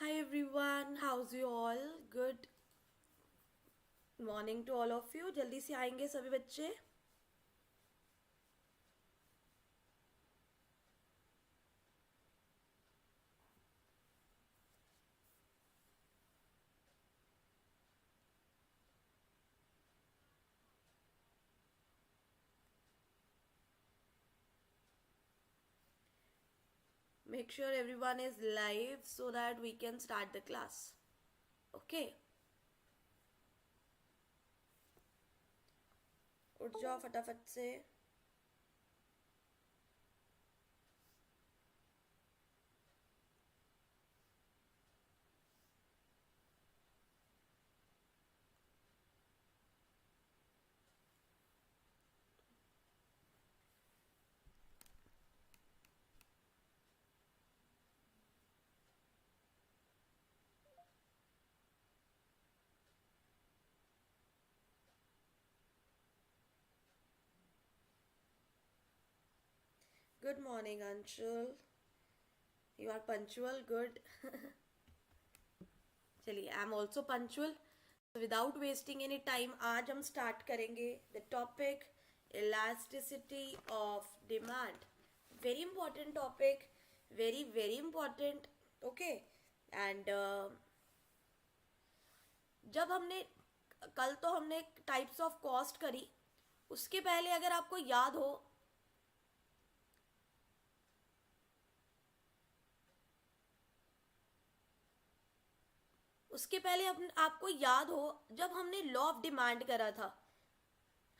Hi everyone, how's you all? Good morning to all of you. जल्दी से आएंगे सभी बच्चे. Make sure everyone is live so that we can start the class. Okay. उठ जाओ फटाफट से. Good morning, Anshul. You are punctual. Good. चलिए, I am also punctual. So without wasting any time, आज हम start करेंगे the topic elasticity of demand. Very important topic. Very important. Okay. And जब हमने कल तो हमने टाइप्स ऑफ कॉस्ट करी. उसके पहले अगर आपको याद हो, आपको याद हो जब हमने लॉ ऑफ डिमांड करा था.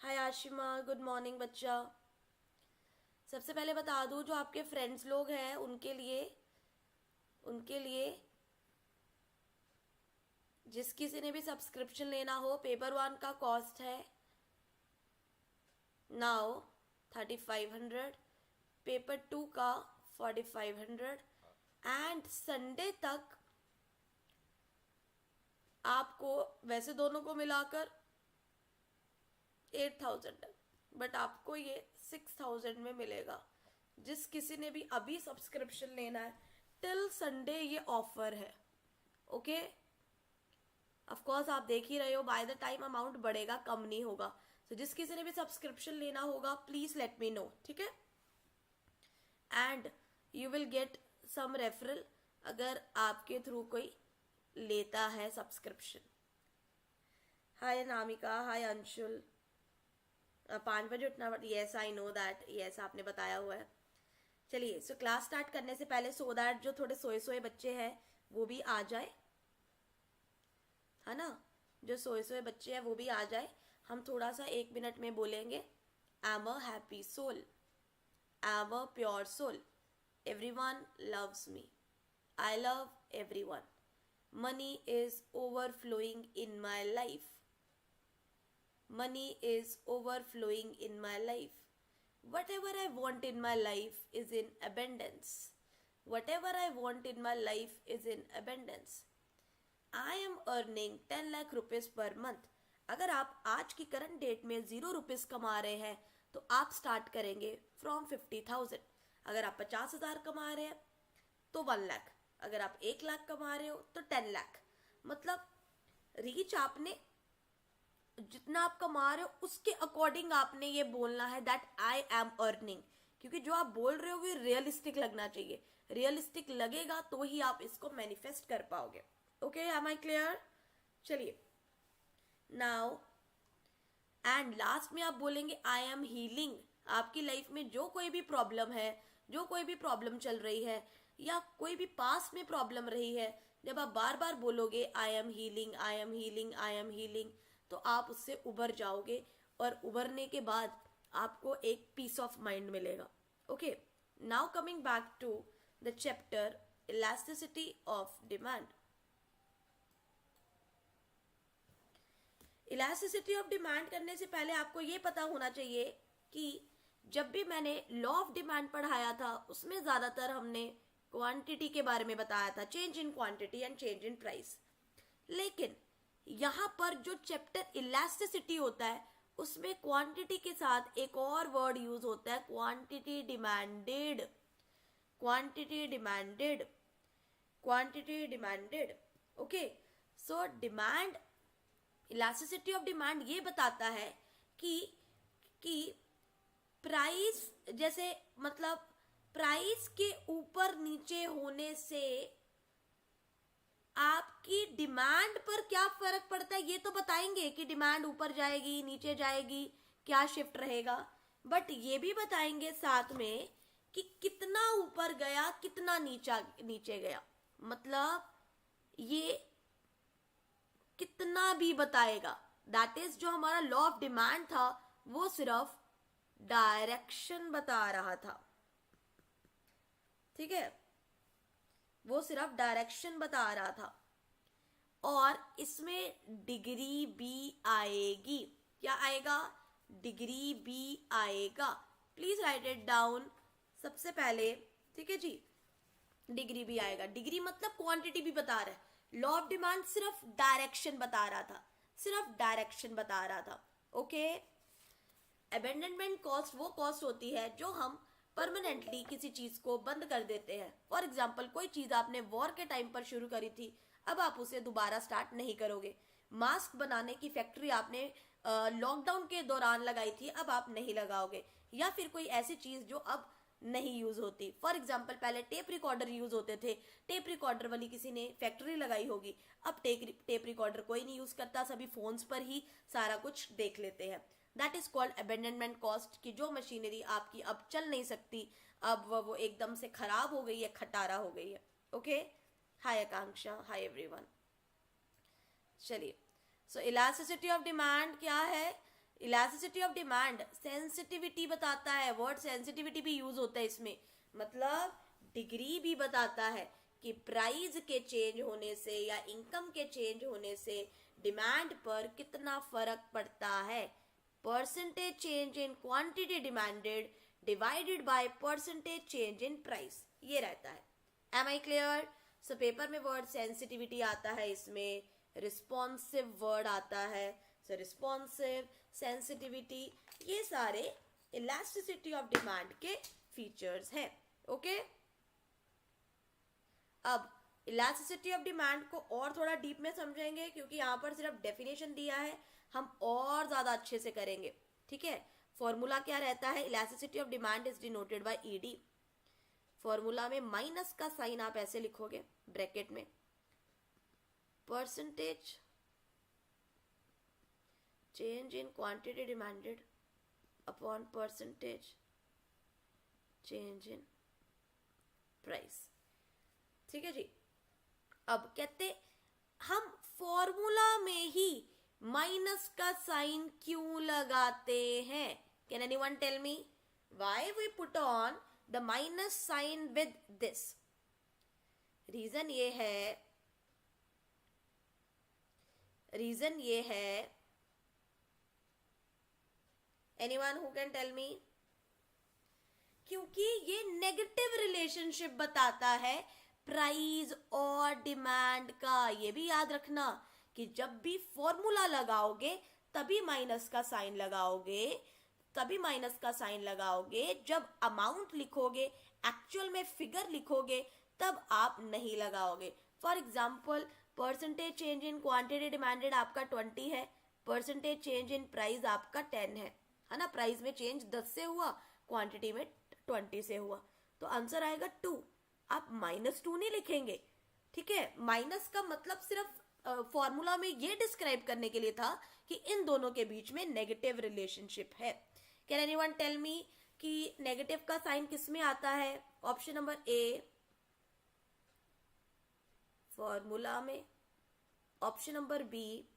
हाय आशिमा, गुड मॉर्निंग बच्चा. सबसे पहले बता दूं, जो आपके फ्रेंड्स लोग हैं उनके लिए जिस किसी ने भी सब्सक्रिप्शन लेना हो, पेपर 1 का कॉस्ट है नाउ 3500, पेपर 2 का 4500 एंड संडे तक आपको वैसे दोनों को मिलाकर 8000 है, बट आपको ये 6000 में मिलेगा. जिस किसी ने भी अभी सब्सक्रिप्शन लेना है, टिल संडे ये ऑफर है. ओके, ऑफ कोर्स आप देख ही रहे हो, बाय द टाइम अमाउंट बढ़ेगा, कम नहीं होगा. तो जिस किसी ने भी सब्सक्रिप्शन लेना होगा, प्लीज लेट मी नो. ठीक है, and you will get some referral अगर आपके थ्रू कोई लेता है सब्सक्रिप्शन. हाय नामिका, हाय अंशुल. 5 बजे उठना पड़ता. Yes I know that, yes आपने बताया हुआ है. चलिए, सो क्लास स्टार्ट करने से पहले सो दैट जो थोड़े सोए बच्चे हैं वो भी आ जाए, है ना. जो सोए बच्चे हैं वो भी आ जाए. हम थोड़ा सा 1 मिनट में बोलेंगे I am a happy soul, I am a pure soul, everyone loves me, I love everyone, money is overflowing in my life, money is overflowing in my life, whatever I want in my life is in abundance, whatever I want in my life is in abundance, I am earning 10 lakh rupees per month. अगर आप आज की current date में 0 rupees कमा रहे हैं तो आप स्टार्ट करेंगे फ्रॉम 50,000. अगर आप 50,000 कमा रहे हैं तो 1 लाख. अगर आप 1 लाख कमा रहे हो तो 10 लाख. मतलब रीच आपने जितना आप कमा रहे हो उसके अकॉर्डिंग आपने ये बोलना है दैट आई एम अर्निंग. क्योंकि जो आप बोल रहे हो वो रियलिस्टिक लगना चाहिए. रियलिस्टिक लगेगा तो ही आप इसको मैनिफेस्ट कर पाओगे. Okay, am I clear? चलिए, नाउ एंड लास्ट में आप बोलेंगे आई एम हीलिंग. आपकी लाइफ में जो कोई भी प्रॉब्लम है, जो कोई भी प्रॉब्लम चल रही है या कोई भी पास में प्रॉब्लम रही है, जब आप बार बार बोलोगे आई am healing, I am healing, I am healing, तो आप उससे उबर जाओगे और उबरने के बाद आपको एक पीस ऑफ माइंड मिलेगा. Okay, now coming back to the chapter elasticity of demand. Elasticity of demand करने से पहले आपको ये पता होना चाहिए कि जब भी मैंने लॉ ऑफ डिमांड पढ़ाया था उसमें ज्यादातर हमने क्वांटिटी के बारे में बताया था, change in quantity and change in price. लेकिन यहां पर जो चैप्टर इलास्टिसिटी होता है उसमें क्वांटिटी के साथ एक और वर्ड यूज होता है, quantity demanded. Quantity demanded quantity demanded. Okay, so demand, elasticity of demand ये बताता है कि प्राइस, जैसे मतलब प्राइस के ऊपर नीचे होने से आपकी डिमांड पर क्या फर्क पड़ता है, ये तो बताएंगे कि डिमांड ऊपर जाएगी नीचे जाएगी, क्या शिफ्ट रहेगा, बट ये भी बताएंगे साथ में कि कितना ऊपर गया कितना नीचे गया, मतलब ये कितना भी बताएगा. दैट इज जो हमारा लॉ ऑफ डिमांड था वो सिर्फ डायरेक्शन बता रहा था. ठीक है, वो सिर्फ डायरेक्शन बता रहा था. और इसमें डिग्री भी आएगी. क्या आएगा? डिग्री भी आएगा. प्लीज राइट इट डाउन सबसे पहले. ठीक है जी, डिग्री भी आएगा. डिग्री मतलब क्वांटिटी भी बता रहा है. लॉ ऑफ डिमांड सिर्फ डायरेक्शन बता रहा था, सिर्फ डायरेक्शन बता रहा था. ओके, अबेंडनमेंट कॉस्ट वो कॉस्ट होती है जो हम परमानेंटली किसी चीज को बंद कर देते हैं. फॉर एग्जाम्पल, कोई चीज आपने वॉर के टाइम पर शुरू करी थी, अब आप उसे दोबारा स्टार्ट नहीं करोगे. मास्क बनाने की फैक्ट्री आपने लॉकडाउन के दौरान लगाई थी, अब आप नहीं लगाओगे. या फिर कोई ऐसी चीज जो अब नहीं यूज होती. फॉर एग्जाम्पल, पहले टेप रिकॉर्डर यूज होते थे, टेप रिकॉर्डर वाली किसी ने फैक्ट्री लगाई होगी, अब टेप रिकॉर्डर कोई नहीं यूज करता, सभी फोन्स पर ही सारा कुछ देख लेते हैं. That is called abandonment cost, कि जो मशीनरी आपकी अब चल नहीं सकती, अब वो एकदम से खराब हो गई है, खटारा हो गई है. ओके, हाय आकांक्षा, हाय एवरीवन. चलिए, सो इलास्टिसिटी ऑफ डिमांड क्या है? इलास्टिसिटी ऑफ डिमांड सेंसिटिविटी बताता है. वर्ड सेंसिटिविटी भी यूज होता है इसमें, मतलब डिग्री भी बताता है कि प्राइस के चेंज होने से या इनकम के चेंज होने से डिमांड पर कितना फर्क पड़ता है. Percentage change in quantity demanded divided by percentage change in price, ये रहता है. Am I clear? So paper में वर्ड सेंसिटिविटी आता है, इसमें रिस्पॉन्सिव वर्ड आता है. सो रिस्पॉन्सिव, सेंसिटिविटी, ये सारे इलास्टिसिटी ऑफ डिमांड के फीचर्स हैं. ओके, अब इलास्टिसिटी ऑफ डिमांड को और थोड़ा डीप में समझेंगे, क्योंकि यहाँ पर सिर्फ डेफिनेशन दिया है, हम और ज्यादा अच्छे से करेंगे. ठीक है, फॉर्मूला क्या रहता है? Elasticity of demand is denoted by ED. Formula में माइनस का साइन आप ऐसे लिखोगे ब्रैकेट में, percentage change in quantity demanded upon percentage change in price. ठीक है जी. अब कहते हम फॉर्मूला में ही माइनस का साइन क्यों लगाते हैं? Can anyone tell me why we put on the minus sign with this? Reason ये है, anyone who can tell me? क्योंकि ये नेगेटिव रिलेशनशिप बताता है प्राइस और डिमांड का. ये भी याद रखना कि जब भी फॉर्मूला लगाओगे तभी माइनस का साइन लगाओगे, जब अमाउंट लिखोगे, एक्चुअल में फिगर लिखोगे, तब आप नहीं लगाओगे. For example, percentage change in quantity demanded आपका 20 है, परसेंटेज चेंज इन प्राइस आपका 10 है ना. प्राइस में चेंज 10 से हुआ, क्वांटिटी में 20 से हुआ, तो आंसर आएगा 2. आप -2 नहीं लिखेंगे. ठीक है, माइनस का मतलब सिर्फ फॉर्मूला में ये डिस्क्राइब करने के लिए था कि इन दोनों के बीच में नेगेटिव रिलेशनशिप है. कैन एनीवन टेल मी कि नेगेटिव का साइन किस में आता है? ऑप्शन नंबर ए फॉर्मूला में, option number B,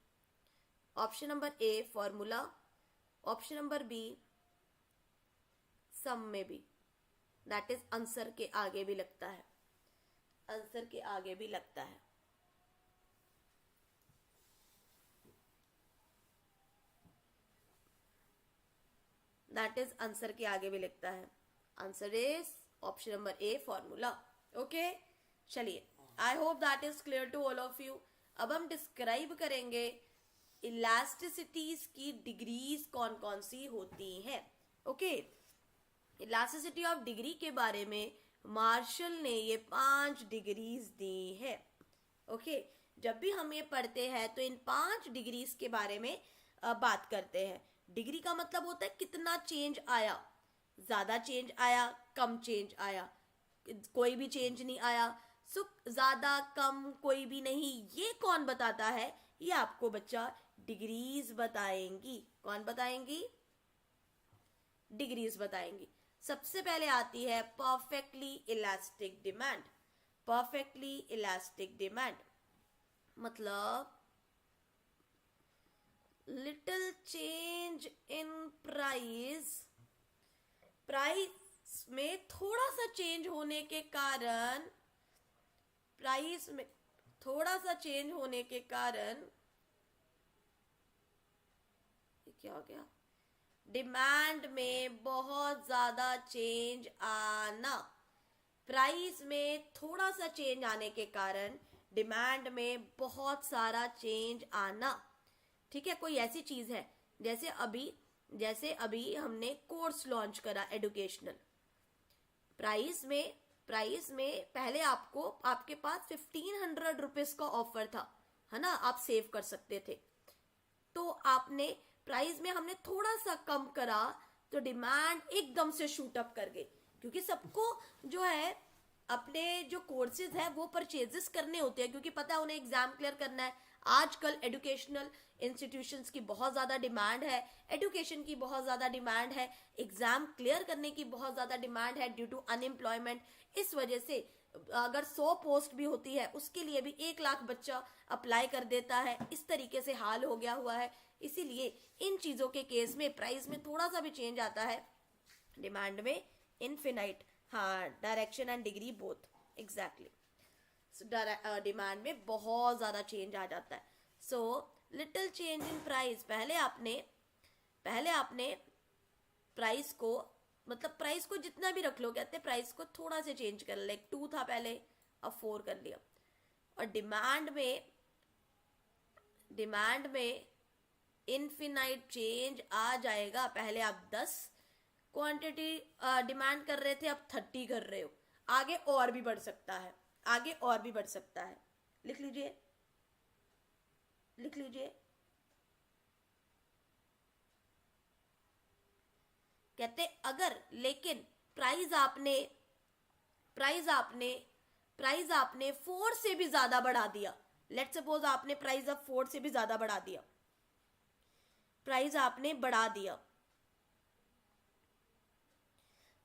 option number A formula, option number B sum में भी. दैट इज आंसर के आगे भी लगता है, आंसर के आगे भी लगता है. दैट इज आंसर के आगे भी लिखता है. Answer is option number A formula. Okay, चलिए, I hope that is clear to all of you. अब हम डिस्क्राइब करेंगे इलास्टिसिटीज की डिग्रीज कौन कौन सी होती हैं. ओके, इलास्टिसिटी ऑफ डिग्री के बारे में मार्शल ने ये 5 डिग्रीज दी है। ओके, जब भी हम ये पढ़ते हैं तो इन 5 डिग्रीज के बारे में बात करते हैं। डिग्री का मतलब होता है कितना चेंज आया, ज्यादा चेंज आया, कम चेंज आया, कोई भी चेंज नहीं आया। सो ज्यादा कम कोई भी नहीं, ये कौन बताता है? ये आपको बच्चा डिग्रीज बताएंगी। कौन बताएंगी? डिग्रीज बताएंगी। सबसे पहले आती है perfectly elastic demand. Perfectly elastic demand मतलब little change in price, price में थोड़ा सा चेंज होने के कारण, प्राइस में थोड़ा सा चेंज होने के कारण क्या हो गया? डिमांड में बहुत ज्यादा चेंज आना। प्राइस में थोड़ा सा चेंज आने के कारण डिमांड में बहुत सारा चेंज आना। ठीक है, कोई ऐसी चीज है जैसे अभी हमने कोर्स लॉन्च करा एजुकेशनल। प्राइस में पहले आपके पास 1500 रुपीज का ऑफर था, है ना, आप सेव कर सकते थे। तो आपने प्राइस में हमने थोड़ा सा कम करा तो डिमांड एकदम से शूट अप कर गई, क्योंकि सबको जो है अपने जो कोर्सेज है वो परचेजेस करने होते हैं, क्योंकि पता है उन्हें एग्जाम क्लियर करना है। आजकल एजुकेशनल इंस्टीट्यूशंस की बहुत ज्यादा डिमांड है, एजुकेशन की बहुत ज्यादा डिमांड है, एग्जाम क्लियर करने की बहुत ज्यादा डिमांड है ड्यू टू अनएम्प्लॉयमेंट। इस वजह से अगर 100 पोस्ट भी होती है उसके लिए भी 1 लाख बच्चा अप्लाई कर देता है। इस तरीके से हाल हो गया हुआ है। इसीलिए इन चीजों के केस में प्राइस में थोड़ा सा भी चेंज आता है, डिमांड में इनफिनाइट, हाँ, direction and degree both exactly. Demand में बहुत ज्यादा चेंज आ जाता है। So little change in price, पहले आपने प्राइस को, मतलब प्राइस को जितना भी रख लो, कहते हैं प्राइस को थोड़ा से चेंज कर, लाइक 2 था पहले, अब 4 कर लिया। और डिमांड में इनफिनाइट चेंज आ जाएगा। पहले आप 10 क्वांटिटी डिमांड कर रहे थे, अब 30 कर रहे हो, आगे और भी बढ़ सकता है, आगे और भी बढ़ सकता है। लिख लीजिए, लिख लीजिए। कहते अगर, लेकिन प्राइस आपने 4 से भी ज्यादा बढ़ा दिया, लेट्स सपोज आपने प्राइस अब 4 से भी ज्यादा बढ़ा दिया, प्राइस आपने बढ़ा दिया,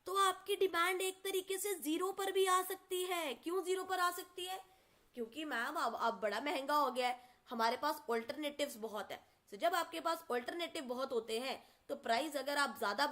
तो आपकी डिमांड एक तरीके से 0 पर भी आ सकती है। क्यों 0 पर आ सकती है? क्योंकि मैम अब बड़ा महंगा हो गया है, हमारे पास ऑल्टरनेटिव्स बहुत है। तो जब आपके पास ऑल्टरनेटिव बहुत होते हैं तो प्राइस अगर आप ज्यादा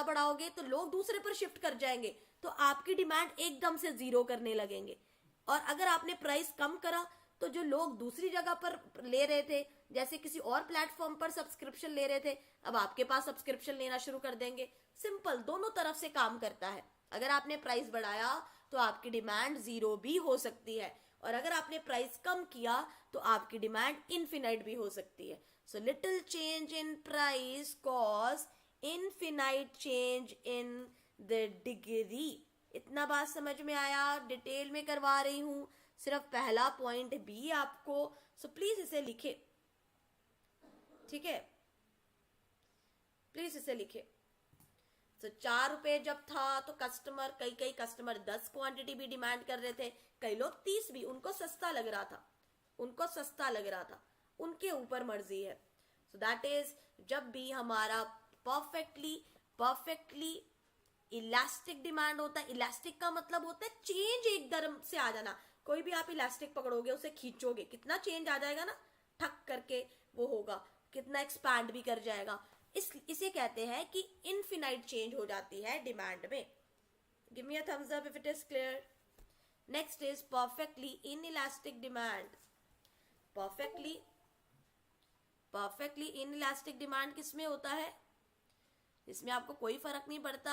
बढ़ाओगे तो लोग दूसरे पर शिफ्ट कर जाएंगे, तो आपकी डिमांड एकदम से 0 करने लगेंगे। और अगर आपने प्राइस कम करा तो जो लोग दूसरी जगह पर ले रहे थे, जैसे किसी और प्लेटफॉर्म पर सब्सक्रिप्शन ले रहे थे, अब आपके पास सब्सक्रिप्शन लेना शुरू कर देंगे। सिंपल, दोनों तरफ से काम करता है। अगर आपने प्राइस बढ़ाया तो आपकी डिमांड 0 भी हो सकती है, और अगर आपने प्राइस कम किया तो आपकी डिमांड इनफिनाइट भी हो सकती है। So little change in price cause infinite change in the degree. इतना बात समझ में आया? डिटेल में करवा रही हूं, सिर्फ पहला पॉइंट भी आपको, सो प्लीज इसे लिखे, ठीक है, प्लीज इसे लिखे। तो 4 रुपए जब था तो कई कस्टमर 10 क्वांटिटी भी डिमांड कर रहे थे, कई लोग 30 भी, उनको सस्ता लग रहा था, उनके ऊपर मर्जी है। सो दैट इज, जब भी हमारा परफेक्टली इलास्टिक डिमांड होता है, इलास्टिक का मतलब होता है चेंज एकदम से आ जाना। कोई भी आप इलास्टिक पकड़ोगे, उसे खींचोगे, कितना चेंज आ जाएगा ना, ठक करके वो होगा, कितना एक्सपैंड भी कर जाएगा। इसे कहते हैं कि इनफिनाइट चेंज हो जाती है डिमांड में। Give me a thumbs up if it is clear. Next is perfectly inelastic demand. Perfectly inelastic demand किसमें होता है? इसमें आपको कोई फर्क नहीं पड़ता,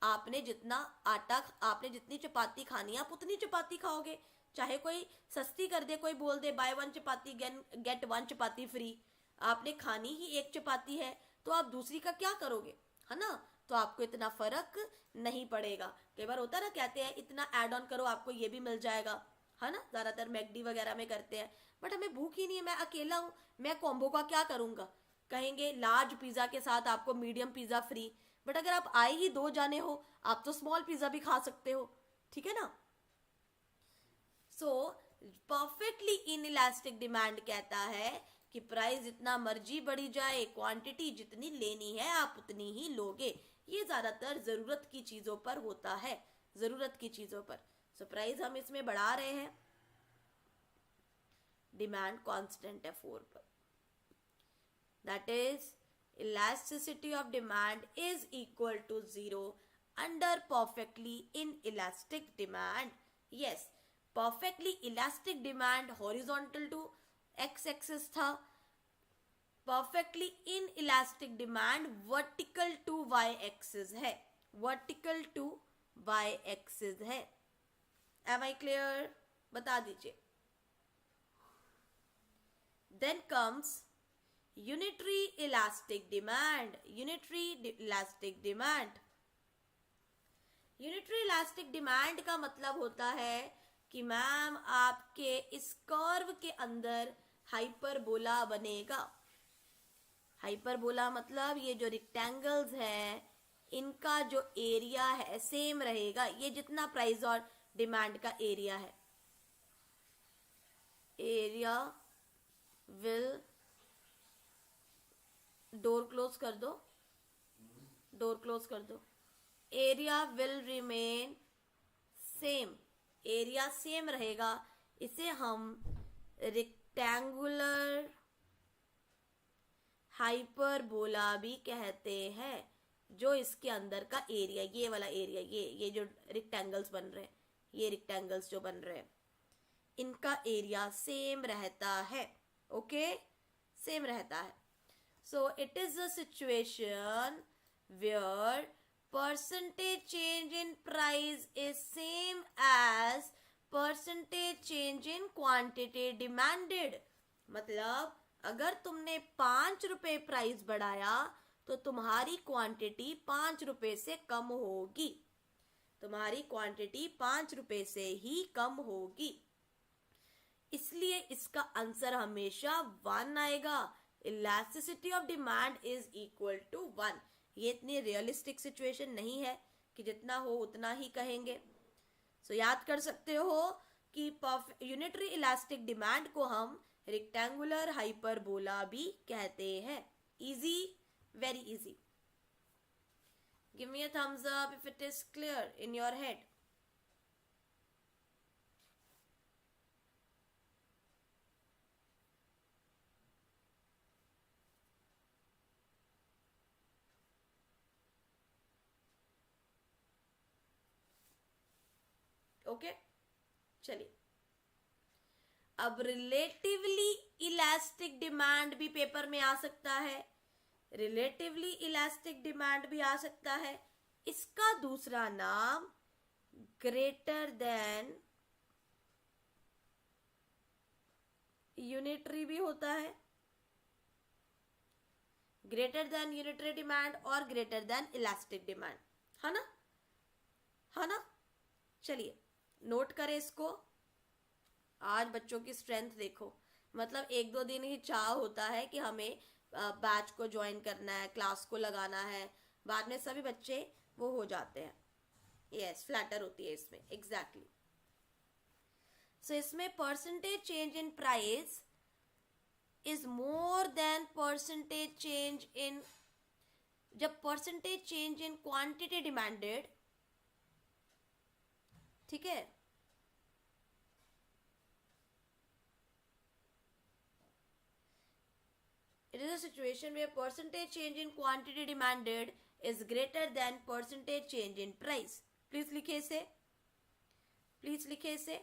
आपने जितनी चपाती खानी है आप उतनी चपाती खाओगे। चाहे कोई सस्ती कर दे, कोई बोल दे बाय 1 चपाती गेट 1 चपाती फ्री, आपने खानी ही 1 चपाती है तो आप दूसरी का क्या करोगे, है ना? तो आपको इतना फर्क नहीं पड़ेगा। कई बार होता है ना, कहते हैं इतना ऐड ऑन करो आपको ये भी मिल जाएगा, है ना, ज्यादातर मैकडी वगैरह में करते हैं। बट हमें भूख ही नहीं है, मैं अकेला हूँ, मैं कॉम्बो का क्या करूंगा। कहेंगे लार्ज पिज्जा के साथ आपको मीडियम पिज्जा फ्री, बट अगर आप आए ही 2 जाने हो, आप तो स्मॉल पिज्जा भी खा सकते हो, ठीक है ना। सो परफेक्टली इनइलास्टिक डिमांड कहता है कि प्राइस जितना मर्जी बढ़ी जाए, क्वांटिटी जितनी लेनी है आप उतनी ही लोगे। ये ज्यादातर जरूरत की चीजों पर होता है, जरूरत की चीजों पर। सो प्राइस हम इसमें बढ़ा रहे हैं, डिमांड कांस्टेंट है 4 पर। That is elasticity of demand is equal to 0 under perfectly inelastic demand. Yes, perfectly elastic demand horizontal to x axis था, perfectly inelastic demand vertical to y axis है, vertical to y axis है। Am I clear? बता दीजिए। Then comes unitary elastic demand. Unitary elastic demand, unitary elastic demand का मतलब होता है कि मैम आपके इस कर्व के अंदर हाइपरबोला बनेगा। हाइपरबोला मतलब ये जो रेक्टेंगल्स है इनका जो एरिया है सेम रहेगा, ये जितना प्राइस और डिमांड का एरिया है, एरिया विल, डोर क्लोज कर दो, डोर क्लोज कर दो, area will remain same, area same रहेगा। इसे हम रेक्टेंगुलर हाइपरबोला भी कहते हैं। जो इसके अंदर का एरिया, ये वाला एरिया, ये जो रेक्टेंगल्स बन रहे हैं, ये रेक्टेंगल्स जो बन रहे हैं इनका एरिया सेम रहता है। ओके, सेम रहता है। So it is a situation where percentage change in price is same as percentage change in quantity demanded। मतलब अगर तुमने 5 रुपए प्राइस बढ़ाया तो तुम्हारी क्वांटिटी 5 रुपए से कम होगी, तुम्हारी क्वांटिटी 5 रुपए से ही कम होगी। इसलिए इसका आंसर हमेशा 1 आएगा। Elasticity of demand is equal to 1। ये इतनी रियलिस्टिक सिचुएशन नहीं है कि जितना हो उतना ही कहेंगे। सो याद कर सकते हो कि यूनिटरी इलास्टिक डिमांड को हम रेक्टेंगुलर हाइपरबोला भी कहते हैं। Easy, very easy. Give me a thumbs up if it is clear in your head. Okay, चलिए अब रिलेटिवली इलास्टिक डिमांड भी पेपर में आ सकता है, रिलेटिवली इलास्टिक डिमांड भी आ सकता है। इसका दूसरा नाम ग्रेटर देन यूनिटरी भी होता है, ग्रेटर देन यूनिटरी डिमांड और ग्रेटर देन इलास्टिक डिमांड, है ना, है ना। चलिए नोट करें इसको। आज बच्चों की स्ट्रेंथ देखो, मतलब 1-2 दिन ही चाह होता है कि हमें बैच को ज्वाइन करना है, क्लास को लगाना है, बाद में सभी बच्चे वो हो जाते हैं। यस, फ्लैटर होती है इसमें, एग्जैक्टली। सो इसमें percentage change in price is more than percentage change in, जब percentage change in quantity demanded, ठीक है, it is a situation where percentage change in quantity demanded is greater than percentage change in price। Please लिखे इसे, please लिखे इसे।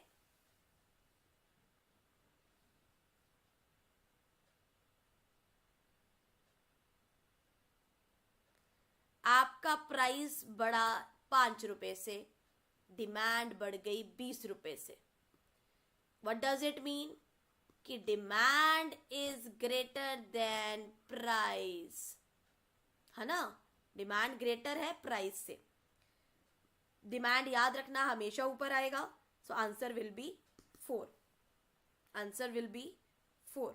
आपका price बढ़ा 5 रुपए से, डिमांड बढ़ गई 20 रुपए से। व्हाट डज इट मीन कि demand is greater than price, है ना। डिमांड ग्रेटर है प्राइस से। डिमांड याद रखना हमेशा ऊपर आएगा, so answer will be 4। Answer will be 4।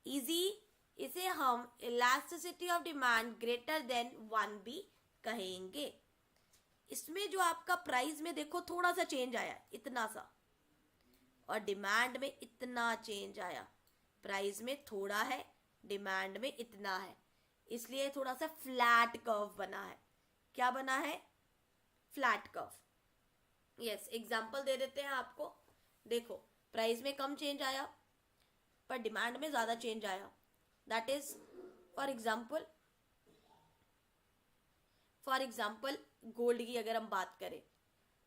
Easy, इसे हम elasticity of demand greater than 1 भी कहेंगे। इसमें जो आपका प्राइस में देखो थोड़ा सा चेंज आया, इतना सा, और डिमांड में इतना चेंज आया। प्राइस में थोड़ा है, डिमांड में इतना है, इसलिए थोड़ा सा फ्लैट कर्व बना है। क्या बना है? Flat curve. यस, एग्जांपल दे देते हैं आपको। देखो, प्राइस में कम चेंज आया पर डिमांड में ज्यादा चेंज आया। That is for example gold की अगर हम बात करें,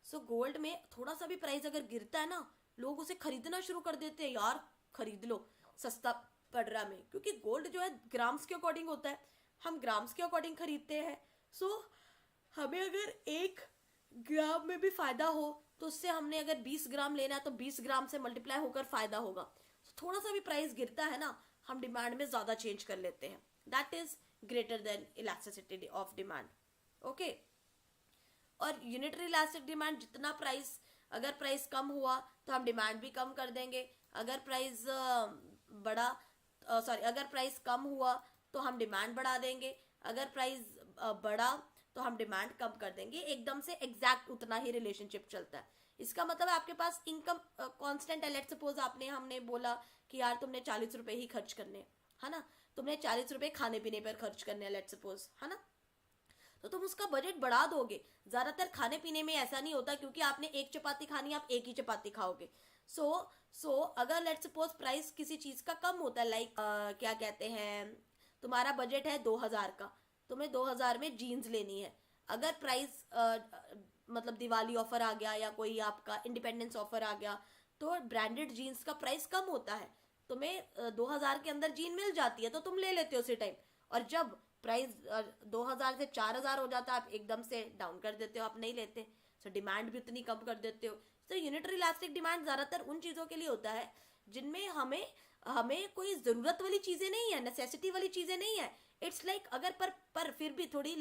सो गोल्ड में थोड़ा सा भी प्राइस अगर गिरता है ना, लोग उसे खरीदना शुरू कर देते हैं। यार खरीद लो, सस्ता पड़ रहा है, क्योंकि गोल्ड जो है ग्राम्स के अकॉर्डिंग होता है, हम ग्राम्स के अकॉर्डिंग खरीदते हैं। सो हमें अगर 1 ग्राम में भी फायदा हो तो उससे हमने अगर 20 ग्राम लेना है तो 20 ग्राम से मल्टीप्लाई होकर फायदा होगा। थोड़ा सा भी प्राइस गिरता है ना, हम डिमांड में ज्यादा चेंज कर लेते हैं। That is greater than elasticity of demand. Okay, और यूनिटरी इलास्टिक डिमांड, जितना प्राइस, अगर प्राइस कम हुआ तो हम डिमांड भी कम कर देंगे। अगर प्राइस अगर प्राइस कम हुआ तो हम डिमांड बढ़ा देंगे। अगर प्राइस बढ़ा तो हम डिमांड कम कर देंगे। एकदम से एग्जैक्ट उतना ही रिलेशनशिप चलता है। इसका मतलब आपके पास इनकम कांस्टेंट है। लेट्स सपोज हमने बोला कि यार तुमने 40 रुपए ही खर्च करने, है ना, तुमने 40 रुपए खाने पीने पर खर्च करने हैं, लेट्स सपोज, है ना, तो तुम उसका बजट बढ़ा दोगे। ज्यादातर खाने पीने में ऐसा नहीं होता, क्योंकि आपने 1 चपाती खानी, आप 1 ही चपाती खाओगे। सो अगर लेट्स सपोज प्राइस किसी चीज का कम होता है, लाइक क्या कहते हैं, तुम्हारा बजट है 2000 का, तुम्हें 2000 में जीन्स लेनी है। अगर प्राइस मतलब दिवाली ऑफर आ गया या कोई आपका इंडिपेंडेंस ऑफर आ गया, तो ब्रांडेड जीन्स का प्राइस कम होता है, तुम्हें 2000 के अंदर जीन मिल जाती है, तो तुम ले लेते हो उसी टाइम। और जब प्राइस 2000 से 4000 हो जाता है, आप एकदम से डाउन कर देते हो, आप नहीं लेते। सो डिमांड भी उतनी कम कर देते हो। तो यूनिटरी इलास्टिक डिमांड ज्यादातर उन चीजों के लिए होता है जिनमें हमें कोई जरूरत वाली चीजें नहीं है, नेसेसिटी वाली चीजें नहीं है। इट्स लाइक अगर पर फिर भी थोड़ी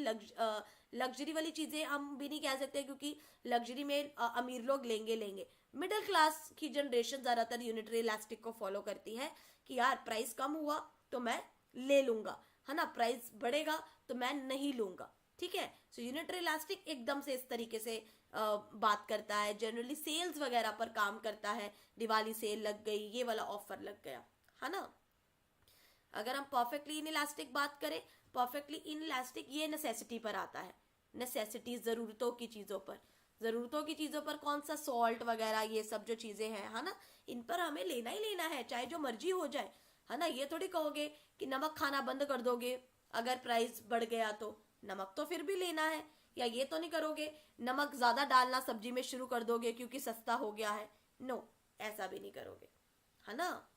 लग्जरी वाली चीजें हम भी नहीं कह सकते, क्योंकि लग्जरी में अमीर लोग लेंगे। मिडिल क्लास की जनरेशन ज्यादातर यूनिटरी इलास्टिक को फॉलो करती है कि यार प्राइस कम हुआ तो मैं ले लूंगा, है ना, प्राइस बढ़ेगा तो मैं नहीं लूंगा। ठीक है, सो यूनिटरी इलास्टिक एकदम से इस तरीके से बात करता है। जनरली सेल्स वगैरह पर काम करता है। दिवाली सेल लग गई, ये वाला ऑफर लग गया, है ना। अगर हम परफेक्टली इनइलास्टिक बात करें, परफेक्टली इनइलास्टिक ये नेसेसिटी पर आता है। नेसेसिटी, जरूरतों की चीजों पर कौन सा सॉल्ट वगैरह, ये सब जो चीजें हैं, है ना, इन पर हमें लेना ही लेना है, चाहे जो मर्जी हो जाए, है ना। ये थोड़ी कहोगे कि नमक खाना बंद कर दोगे अगर प्राइस बढ़ गया, तो नमक तो फिर भी लेना है। या ये तो नहीं करोगे नमक ज्यादा डालना सब्जी में शुरू कर दोगे क्योंकि सस्ता हो गया है। नो, ऐसा भी नहीं करोगे, है ना।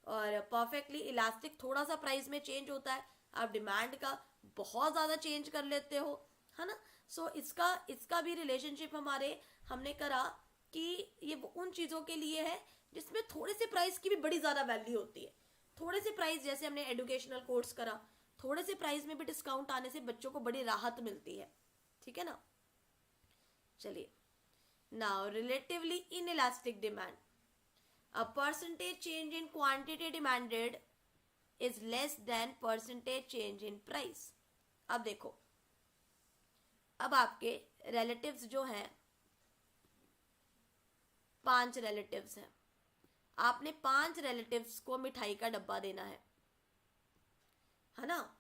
और परफेक्टली इलास्टिक थोड़ा सा प्राइस में चेंज होता है, आप डिमांड का बहुत ज्यादा चेंज कर लेते हो, है ना। सो इसका भी रिलेशनशिप हमने करा कि ये उन चीजों के लिए है जिसमें थोड़े से प्राइस की भी बड़ी ज्यादा वैल्यू होती है। थोड़े से प्राइस, जैसे हमने एजुकेशनल कोर्स करा, थोड़े से प्राइस में भी डिस्काउंट आने से बच्चों को बड़ी राहत मिलती है। ठीक है ना। चलिए, now relatively inelastic demand, a percentage change in quantity demanded is less than percentage change in price। अब देखो, अब आपके रिलेटिव्स जो हैं, 5 रिलेटिव्स हैं, आपने 5 रिलेटिव्स को मिठाई का डब्बा देना है ना।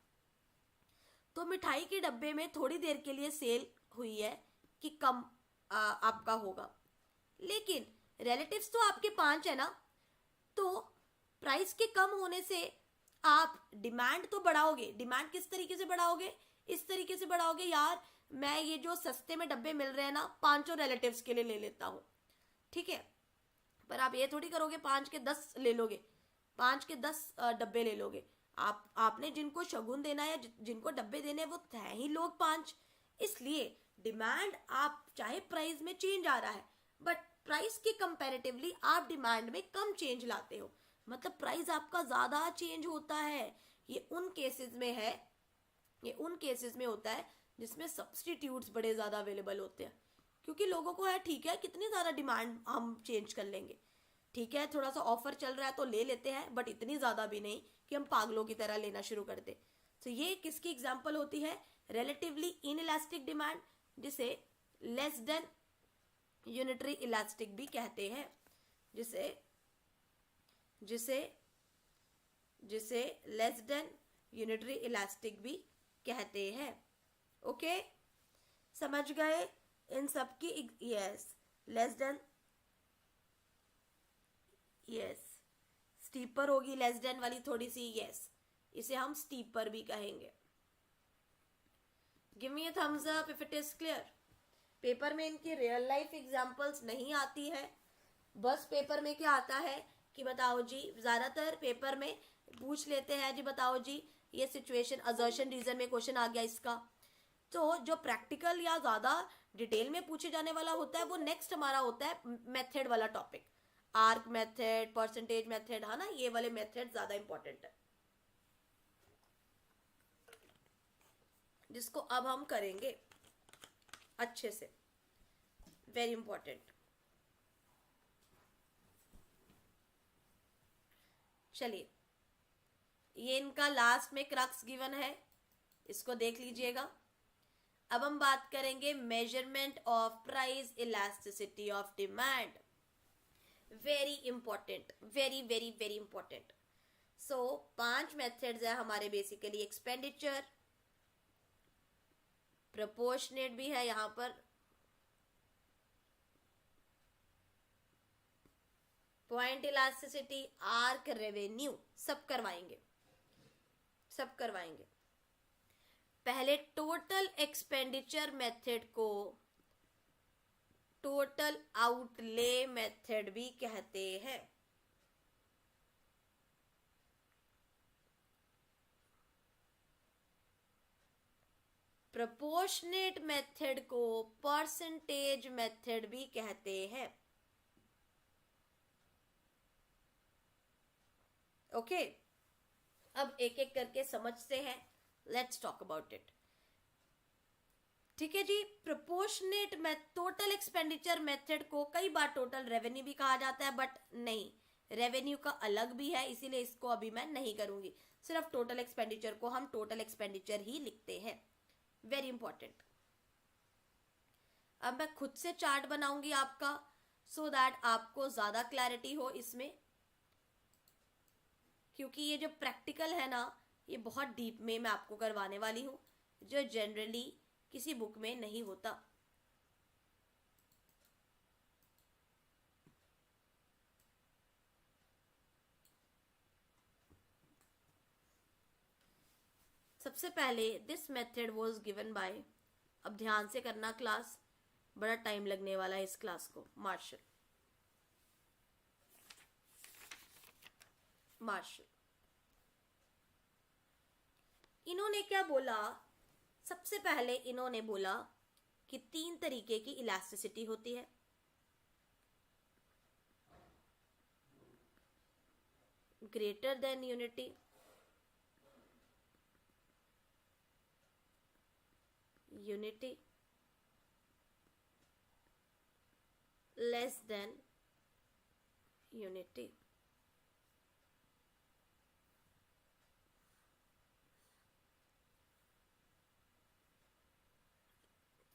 तो मिठाई के डब्बे में थोड़ी देर के लिए सेल हुई है कि कम आपका होगा, लेकिन रिलेटिव्स तो आपके 5 है ना, तो प्राइस के कम होने से आप डिमांड तो बढ़ाओगे। डिमांड किस तरीके से बढ़ाओगे? इस तरीके से बढ़ाओगे, यार मैं ये जो सस्ते में डब्बे मिल रहे हैं ना, 5 रिलेटिव्स के लिए ले लेता हूं। ठीक है, पर आप ये थोड़ी करोगे 5 के 10 ले लोगे, 5 के 10 डब्बे ले लोगे। आपने जिनको शगुन देना है, जिनको डब्बे देने हैं, वो है ही लोग 5। इसलिए डिमांड, आप चाहे प्राइस में चेंज आ रहा है, बट प्राइस के कंपैरेटिवली आप डिमांड में कम चेंज लाते हो, मतलब प्राइस आपका ज्यादा चेंज होता है। ये उन केसेस में है ये उन केसेस में होता है जिसमें सब्स्टिट्यूट्स बड़े ज़्यादा अवेलेबल होते हैं, क्योंकि लोगों को है ठीक है कितनी ज़्यादा डिमांड हम चेंज कर लेंगे, ठीक है थोड़ा सा ऑफर चल रहा है तो ले लेते हैं, बट इतनी ज़्यादा भी नहीं कि हम पागलों की तरह लेना शुरू कर दें। तो ये किसकी एग्जाम्पल होती है? रिलेटिवली इनइलास्टिक डिमांड, जिसे लेस देन यूनिटरी इलास्टिक भी कहते हैं, जिसे जिसे जिसे लेस देन यूनिटरी इलास्टिक भी कहते हैं। ओके, समझ गए इन सब की? Yes, less than, yes steeper होगी लेस देन वाली थोड़ी सी, यस इसे हम स्टीपर भी कहेंगे। Give me a thumbs up if it is clear. Paper में इनकी रियल लाइफ एग्जांपल्स नहीं आती है, बस पेपर में क्या आता है कि बताओ जी, ज्यादातर पेपर में पूछ लेते हैं जी बताओ जी ये सिचुएशन असर्शन रीजन में क्वेश्चन आ गया इसका। तो जो प्रैक्टिकल या ज्यादा डिटेल में पूछे जाने वाला होता है वो नेक्स्ट हमारा होता है मेथड वाला topic, arc method, percentage method, है ना, ये वाले मेथड ज्यादा इंपॉर्टेंट है, जिसको अब हम करेंगे अच्छे से, वेरी इंपॉर्टेंट। चलिए, ये इनका लास्ट में क्रक्स गिवन है, इसको देख लीजिएगा। अब हम बात करेंगे measurement of price elasticity of demand. Very important, very very very important. So 5 methods है हमारे बेसिकली, एक्सपेंडिचर, प्रोपोर्शनेट भी है यहां पर, पॉइंट इलास्टिसिटी, आर्क, रेवेन्यू, सब करवाएंगे, सब करवाएंगे। पहले टोटल एक्सपेंडिचर मेथड को टोटल आउटले मेथड भी कहते हैं। प्रोपोर्शनेट मेथड को परसेंटेज मेथड भी कहते हैं। ओके, अब एक एक करके समझते हैं, लेट्स टॉक अबाउट इट। ठीक है जी, प्रोपोर्शनेट टोटल एक्सपेंडिचर मेथड को कई बार टोटल रेवेन्यू भी कहा जाता है, बट नहीं, रेवेन्यू का अलग भी है, इसीलिए इसको अभी मैं नहीं करूंगी, सिर्फ टोटल एक्सपेंडिचर को हम टोटल एक्सपेंडिचर ही लिखते हैं, वेरी इंपॉर्टेंट। अब मैं खुद से चार्ट बनाऊंगी आपका, सो दैट आपको ज्यादा क्लैरिटी हो इसमें, क्योंकि ये जो प्रैक्टिकल है ना, ये बहुत डीप में मैं आपको करवाने वाली हूँ, जो जनरली किसी बुक में नहीं होता। सबसे पहले this method was given by, अब ध्यान से करना क्लास, बड़ा टाइम लगने वाला है इस क्लास को, मार्शल। इन्होंने क्या बोला? सबसे पहले इन्होंने बोला कि 3 तरीके की इलास्टिसिटी होती है। Greater than unity, unity, less than unity.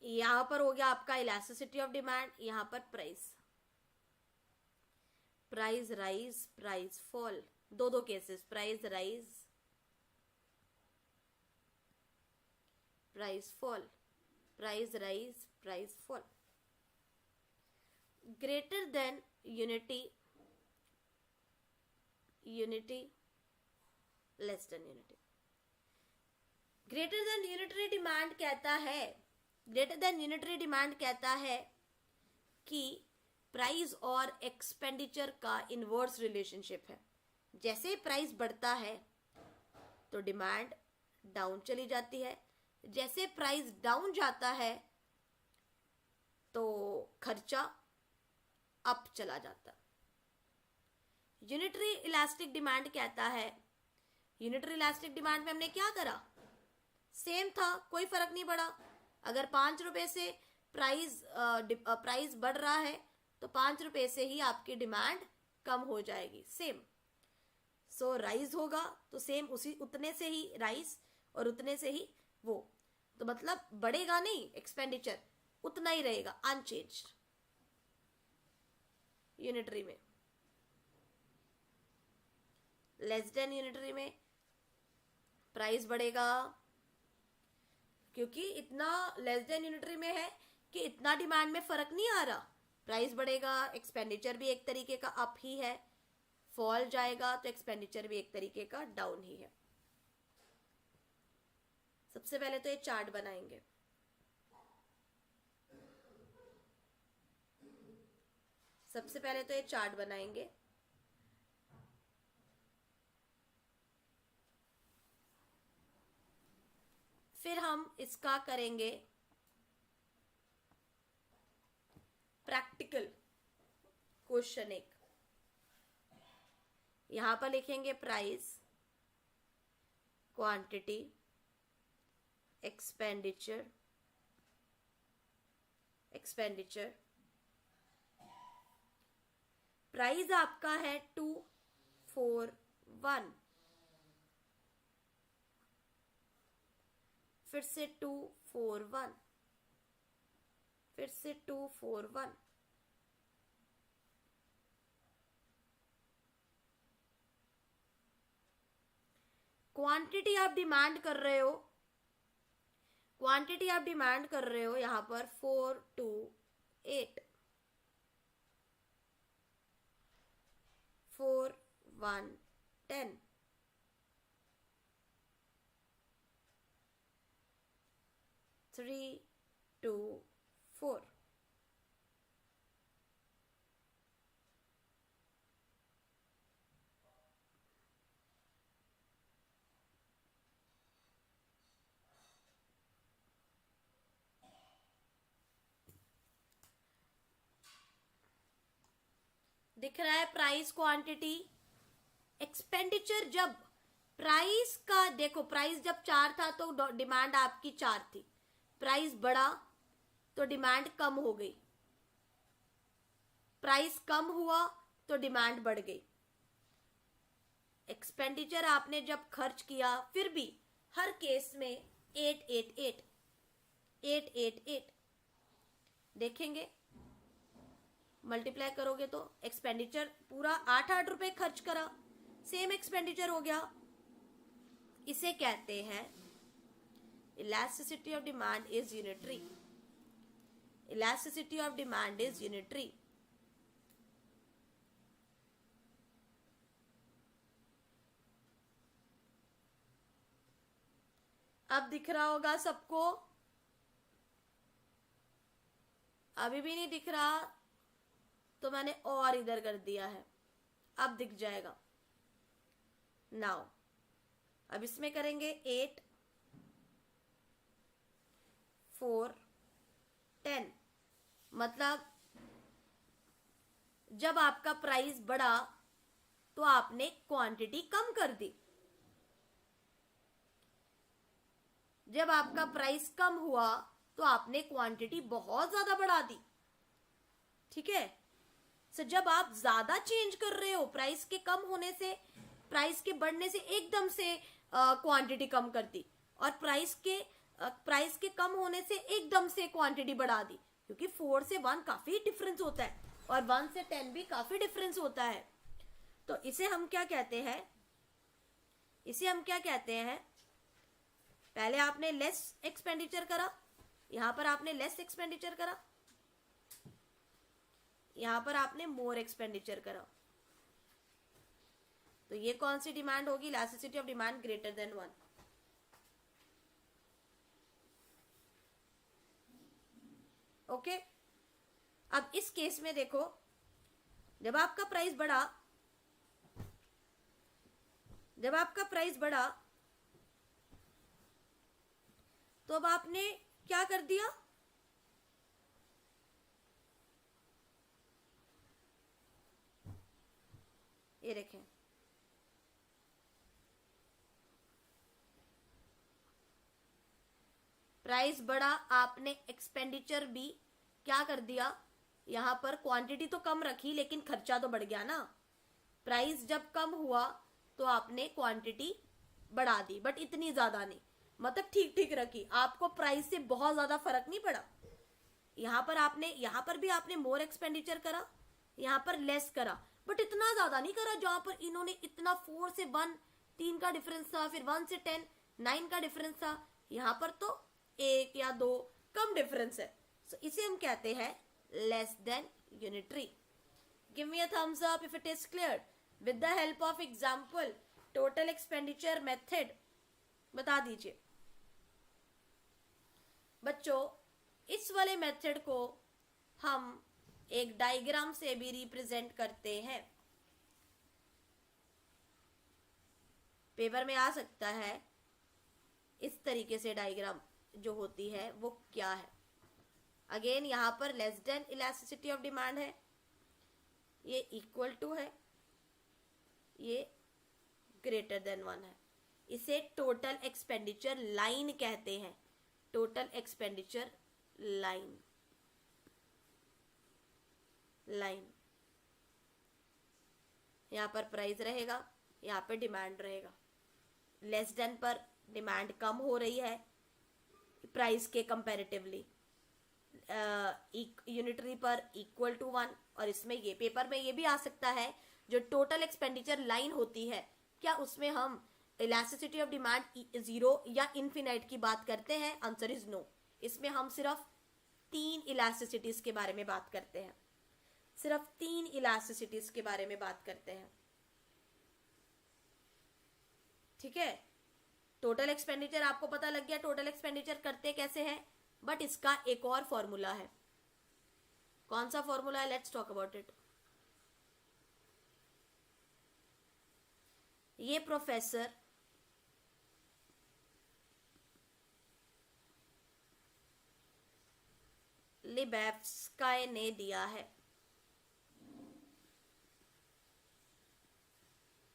यहां पर हो गया आपका इलास्टिसिटी ऑफ डिमांड, यहां पर price, price rise, price fall, दो cases, price rise, price fall, price rise, price fall. Greater than unity, unity, less than unity. Greater than unitary demand कहता है, ग्रेटर देन यूनिटरी डिमांड कहता है कि price और expenditure का inverse relationship है। जैसे प्राइस बढ़ता है तो डिमांड डाउन चली जाती है, जैसे प्राइस डाउन जाता है तो खर्चा अप चला जाता। यूनिटरी इलास्टिक डिमांड कहता है, यूनिटरी इलास्टिक डिमांड में हमने क्या करा? सेम था, कोई फर्क नहीं पड़ा। अगर 5 रुपए से प्राइस बढ़ रहा है तो 5 रुपए से ही आपकी डिमांड कम हो जाएगी, सेम। सो राइज होगा तो सेम उसी उतने से ही राइज और उतने से ही वो, तो मतलब बढ़ेगा नहीं एक्सपेंडिचर, उतना ही रहेगा अनचेंज्ड यूनिटरी में। लेस देन यूनिटरी में प्राइस बढ़ेगा, क्योंकि इतना लेस देन यूनिटरी में है कि इतना डिमांड में फर्क नहीं आ रहा, प्राइस बढ़ेगा, एक्सपेंडिचर भी एक तरीके का अप ही है, फॉल जाएगा तो एक्सपेंडिचर भी एक तरीके का डाउन ही है। सबसे पहले तो ये चार्ट बनाएंगे। सबसे पहले तो ये चार्ट बनाएंगे। फिर हम इसका करेंगे प्रैक्टिकल क्वेश्चन एक। यहां पर लिखेंगे प्राइस, क्वांटिटी, एक्सपेंडिचर, प्राइस आपका है 241, फिर से 241, फिर से 241, क्वांटिटी आप डिमांड कर रहे हो, यहां पर 428, 4110, थ्री टू फोर। दिख रहा है प्राइस, क्वांटिटी, एक्सपेंडिचर। जब प्राइस का देखो, प्राइस जब 4 था तो डिमांड आपकी 4 थी, प्राइस बढ़ा तो डिमांड कम हो गई, प्राइस कम हुआ तो डिमांड बढ़ गई। एक्सपेंडिचर आपने जब खर्च किया, फिर भी हर केस में 888 देखेंगे, मल्टीप्लाई करोगे तो एक्सपेंडिचर पूरा 8 रुपए खर्च करा, सेम एक्सपेंडिचर हो गया। इसे कहते हैं elasticity of demand is unitary. Elasticity of demand is unitary. अब दिख रहा होगा सबको? अभी भी नहीं दिख रहा तो मैंने और इधर कर दिया है, अब दिख जाएगा। नाउ अब इसमें करेंगे 8 4 10, मतलब जब आपका प्राइस बढ़ा तो आपने क्वांटिटी कम कर दी, जब आपका प्राइस कम हुआ तो आपने क्वांटिटी बहुत ज्यादा बढ़ा दी। ठीक है, सो जब आप ज्यादा चेंज कर रहे हो, प्राइस के कम होने से, प्राइस के बढ़ने से एकदम से क्वांटिटी कम कर दी, और प्राइस के कम होने से एकदम से क्वांटिटी बढ़ा दी, क्योंकि 4 से 1 काफी डिफरेंस होता है और 1 से 10 भी काफी डिफरेंस होता है। तो इसे हम क्या कहते हैं? पहले आपने लेस एक्सपेंडिचर करा, यहां पर आपने लेस एक्सपेंडिचर करा, यहां पर आपने मोर एक्सपेंडिचर करा, तो ये कौन सी डिमांड होगी? Elasticity of demand greater than 1। Okay, अब इस केस में देखो, जब आपका प्राइस बढ़ा तो अब आपने क्या कर दिया? ये देखें, प्राइस बढ़ा, आपने एक्सपेंडिचर भी क्या कर दिया, यहाँ पर क्वांटिटी तो कम रखी लेकिन खर्चा तो बढ़ गया ना। प्राइस जब कम हुआ तो आपने क्वांटिटी बढ़ा दी, बट इतनी ज्यादा नहीं, मतलब ठीक ठीक रखी, आपको प्राइस से बहुत ज्यादा फर्क नहीं पड़ा। यहाँ पर भी आपने मोर एक्सपेंडिचर करा, यहाँ पर लेस करा, बट इतना ज्यादा नहीं करा जहां पर इन्होंने इतना 4 से 1 3 का डिफरेंस था, फिर 1 से 10 9 का डिफरेंस था। यहाँ पर तो 1 या 2 कम डिफरेंस है, सो इसे हम कहते हैं less than unitary. Give me a thumbs up if it is clear. With the help of example total expenditure method बता दीजिए बच्चों। इस वाले मेथड को हम एक डायग्राम से भी रिप्रेजेंट करते हैं, पेपर में आ सकता है। इस तरीके से डायग्राम जो होती है वो क्या है, अगेन यहां पर less than elasticity of demand है, ये इक्वल टू है, ये ग्रेटर देन 1 है। इसे टोटल एक्सपेंडिचर लाइन कहते हैं, टोटल एक्सपेंडिचर लाइन। यहां पर प्राइस रहेगा, यहाँ पे डिमांड रहेगा। लेस देन पर डिमांड कम हो रही है प्राइस के कंपैरेटिवली, यूनिटरी पर इक्वल टू 1। और इसमें ये पेपर में ये भी आ सकता है, जो टोटल एक्सपेंडिचर लाइन होती है, क्या उसमें हम इलास्टिसिटी ऑफ डिमांड 0 या इन्फिनाइट की बात करते हैं? Answer is no. इसमें हम सिर्फ 3 इलास्टिसिटीज के बारे में बात करते हैं, सिर्फ 3 इलास्टिसिटीज के बारे में बात करते हैं, ठीक है। टोटल एक्सपेंडिचर आपको पता लग गया टोटल एक्सपेंडिचर करते कैसे हैं, बट इसका एक और फॉर्मूला है। कौन सा फॉर्मूला है? Let's talk about it. ये प्रोफेसर लिबेफ्स्काय ने दिया है।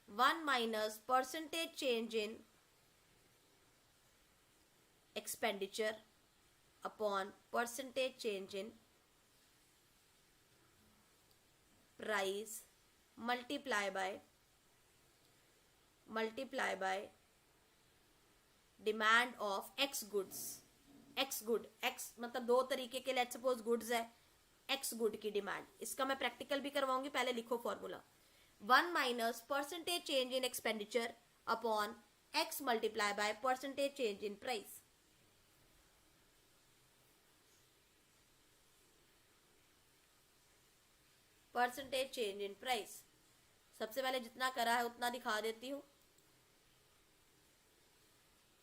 1 minus percentage change in expenditure upon percentage change in price multiply by demand of x goods। x good, x मतलब 2 तरीके के लेट्स सपोज गुड्स है, x गुड की डिमांड। इसका मैं प्रैक्टिकल भी करवाऊंगी, पहले लिखो formula. 1 minus percentage change in expenditure upon x multiply by percentage change in price. Percentage change in price, सबसे पहले जितना करा है उतना दिखा देती हूँ,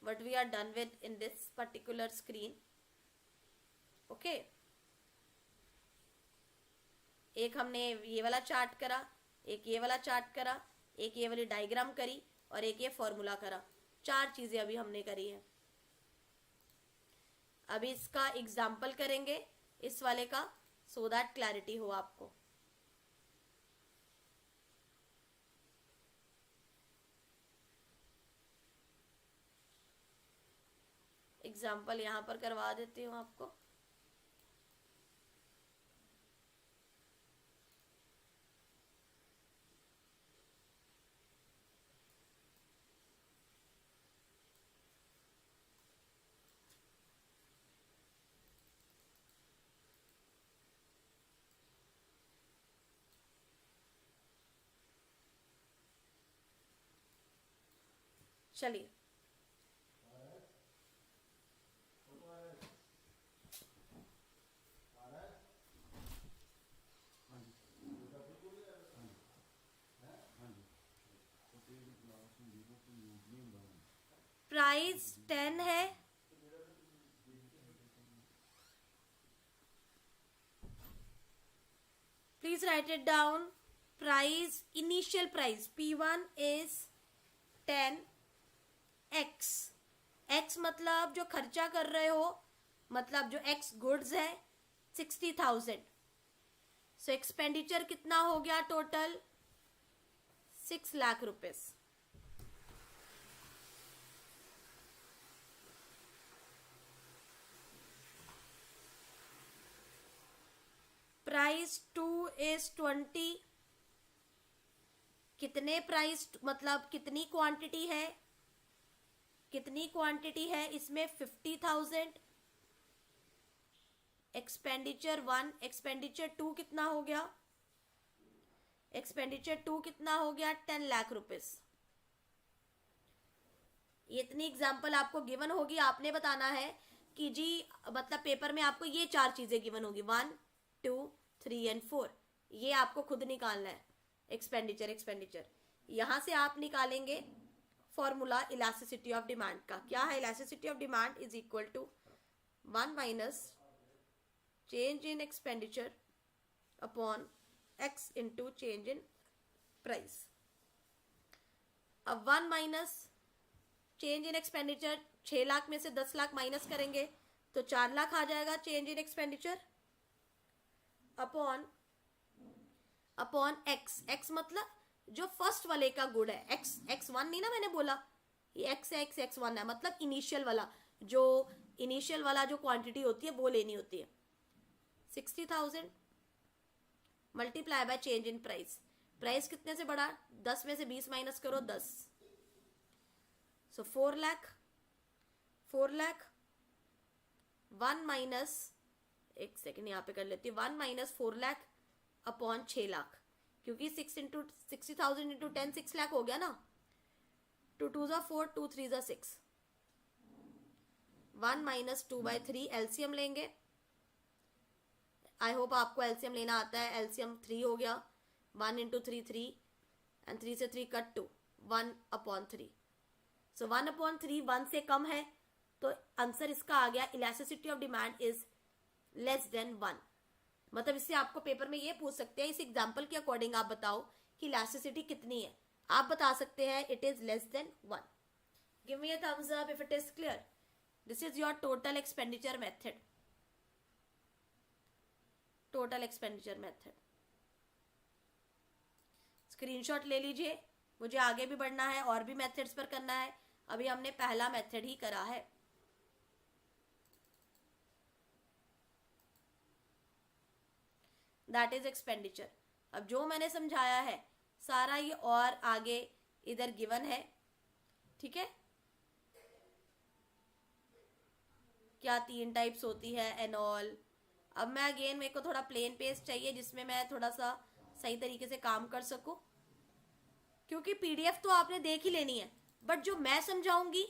what we are done with in this particular screen। Okay, एक हमने ये वाला चार्ट करा, एक ये वाला चार्ट करा, एक ये वाली डायग्राम करी, और एक ये फॉर्मूला करा। 4 चीजें अभी हमने करी है। अभी इसका एग्जाम्पल करेंगे इस वाले का, सो दैट क्लैरिटी हो आपको। एग्जाम्पल यहां पर करवा देती हूं आपको। चलिए, प्राइस 10 है, please write it down. Price, initial price P1 is 10, x मतलब जो खर्चा कर रहे हो, मतलब जो x गुड्स है 60,000। सो एक्सपेंडिचर कितना हो गया total? 6 lakh rupees. Price 2 is 20, कितने प्राइस मतलब कितनी क्वांटिटी है, कितनी क्वांटिटी है इसमें 50,000। एक्सपेंडिचर 1, एक्सपेंडिचर 2 कितना हो गया, एक्सपेंडिचर 2 कितना हो गया 10 लाख रुपीस। इतनी एग्जाम्पल आपको गिवन होगी, आपने बताना है कि जी मतलब पेपर में आपको ये 4 चीजें गिवन होगी 1, 2, 3 एंड 4, ये आपको खुद निकालना है एक्सपेंडिचर। एक्सपेंडिचर यहां से आप निकालेंगे फॉर्मूला इलास्टिसिटी ऑफ डिमांड का। क्या है elasticity of demand is equal to 1 minus change in expenditure upon x into change in price. अब 1 minus change in expenditure, 6 lakh में से 10 लाख माइनस करेंगे तो 4 लाख आ जाएगा change in expenditure, upon x मतलब जो फर्स्ट वाले का गुड है, x1 नहीं ना मैंने बोला, ये x है, x1 है, मतलब इनिशियल वाला जो क्वांटिटी होती है वो लेनी होती है। 60,000 multiply by change in price. Price कितने से बढ़ा, 10 में से 20 माइनस करो 10, सो 4 लाख। 1 माइनस, एक सेकेंड यहाँ पे कर लेती हूँ, 1 माइनस 4 लाख अपॉन 6 लाख, क्योंकि 60,000 इंटू 10 6 लाख हो गया ना। 2 2 4, 2 3 6, 1 माइनस 2/3 एलसीएम लेंगे। आई होप आपको एलसीएम लेना आता है। एलसीएम 3 हो गया, 1 इंटू 3 3 एंड 3 से 3 कट 2, 1/3। सो 1/3 1 से कम है, तो आंसर इसका आ गया elasticity of demand is less than 1। मतलब इससे आपको पेपर में ये पूछ सकते हैं, इस एग्जाम्पल के अकॉर्डिंग आप बताओ कि इलास्टिसिटी कितनी है। आप बता सकते हैं it is less than 1। Give me a thumbs up if it is clear. This is your total expenditure method. Total expenditure method screenshot ले लीजिए, मुझे आगे भी बढ़ना है और भी मेथड्स पर करना है। अभी हमने पहला मेथड ही करा है। That is expenditure. अब जो मैंने समझाया है सारा ये और आगे इधर गिवन है, ठीक है। क्या 3 टाइप्स होती है एंड ऑल। अब मैं अगेन, मेरे को थोड़ा प्लेन पेज चाहिए जिसमें मैं थोड़ा सा सही तरीके से काम कर सकूं, क्योंकि पीडीएफ तो आपने देख ही लेनी है, बट जो मैं समझाऊंगी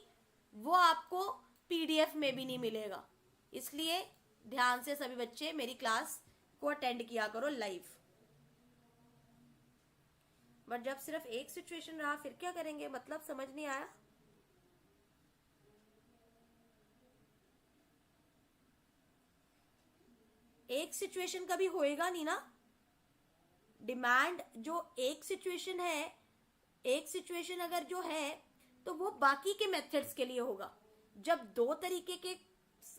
वो आपको पीडीएफ में भी नहीं मिलेगा। इसलिए ध्यान से सभी बच्चे मेरी क्लास को अटेंड किया करो लाइव। बट जब सिर्फ एक सिचुएशन रहा फिर क्या करेंगे, मतलब समझ नहीं आया। एक सिचुएशन कभी होएगा नहीं ना। डिमांड जो एक सिचुएशन है, एक सिचुएशन अगर जो है तो वो बाकी के मेथड्स के लिए होगा। जब 2 तरीके के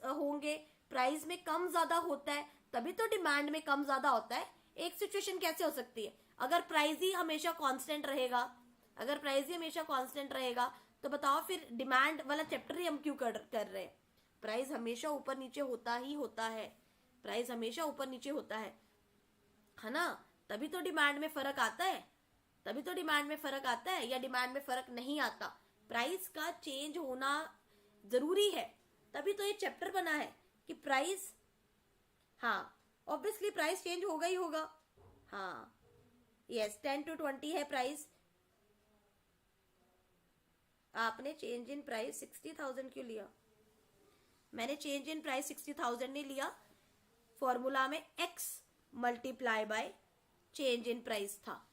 होंगे, प्राइस में कम ज्यादा होता है तभी तो डिमांड में कम ज्यादा होता है। एक सिचुएशन कैसे हो सकती है, अगर प्राइस ही हमेशा कांस्टेंट रहेगा, अगर प्राइस ही हमेशा कांस्टेंट रहेगा तो बताओ फिर डिमांड वाला चैप्टर ही हम क्यों कर रहे हैं। प्राइस हमेशा ऊपर नीचे होता ही होता है, प्राइस हमेशा ऊपर नीचे होता है ना। तभी तो डिमांड में फर्क आता है, तभी तो डिमांड में फर्क आता है, या डिमांड में फर्क नहीं आता। प्राइस का चेंज होना जरूरी है, तभी तो ये चैप्टर बना है कि प्राइस, हाँ ऑब्वियसली प्राइस चेंज होगा ही होगा। हाँ यस, 10 to 20 है प्राइस। आपने चेंज इन प्राइस 60,000 क्यों लिया? मैंने चेंज इन प्राइस 60,000 नहीं लिया, फॉर्मूला में x multiply by change in price था।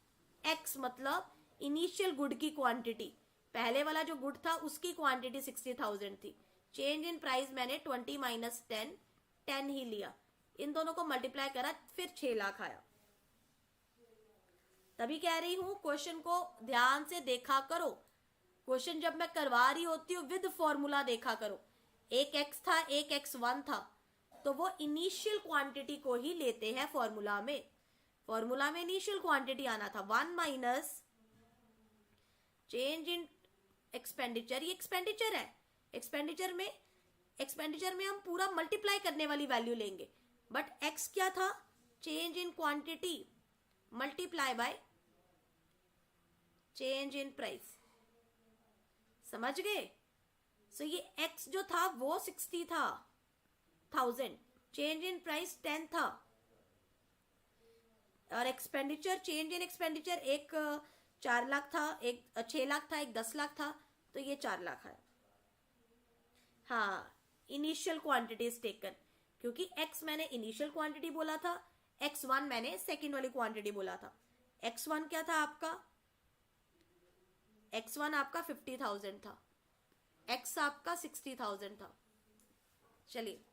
x मतलब इनिशियल गुड की क्वांटिटी, पहले वाला जो गुड था उसकी क्वांटिटी 60,000 थी। चेंज इन प्राइस मैंने 20 माइनस 10 ही लिया, इन दोनों को मल्टीप्लाई करा फिर 6 लाख आया। तभी कह रही हूं क्वेश्चन को ध्यान से देखा करो। क्वेश्चन जब मैं करवा रही होती हूँ विद फॉर्मूला देखा करो। एक x था, एक x1 था, तो वो इनिशियल क्वांटिटी को ही लेते हैं फॉर्मूला में। फॉर्मूला में इनिशियल क्वांटिटी आना था 1 माइनस चेंज इन एक्सपेंडिचर। ये एक्सपेंडिचर है, एक्सपेंडिचर में हम पूरा मल्टीप्लाई करने वाली वैल्यू लेंगे। बट x क्या था? Change in quantity multiply by change in price. समझ गए? सो ये x जो था वो 60 था 1000, चेंज इन प्राइस 10 था, और एक्सपेंडिचर चेंज इन एक्सपेंडिचर एक 4 लाख था, एक 6 लाख था, एक 10 लाख था, तो ये 4 लाख है। हाँ, इनिशियल क्वांटिटी इज टेकन, क्योंकि x मैंने इनिशियल क्वांटिटी बोला था, x1 मैंने सेकेंड वाली क्वांटिटी बोला था। x1 क्या था आपका? x1 आपका 50,000 था, x आपका 60,000 था। चलिए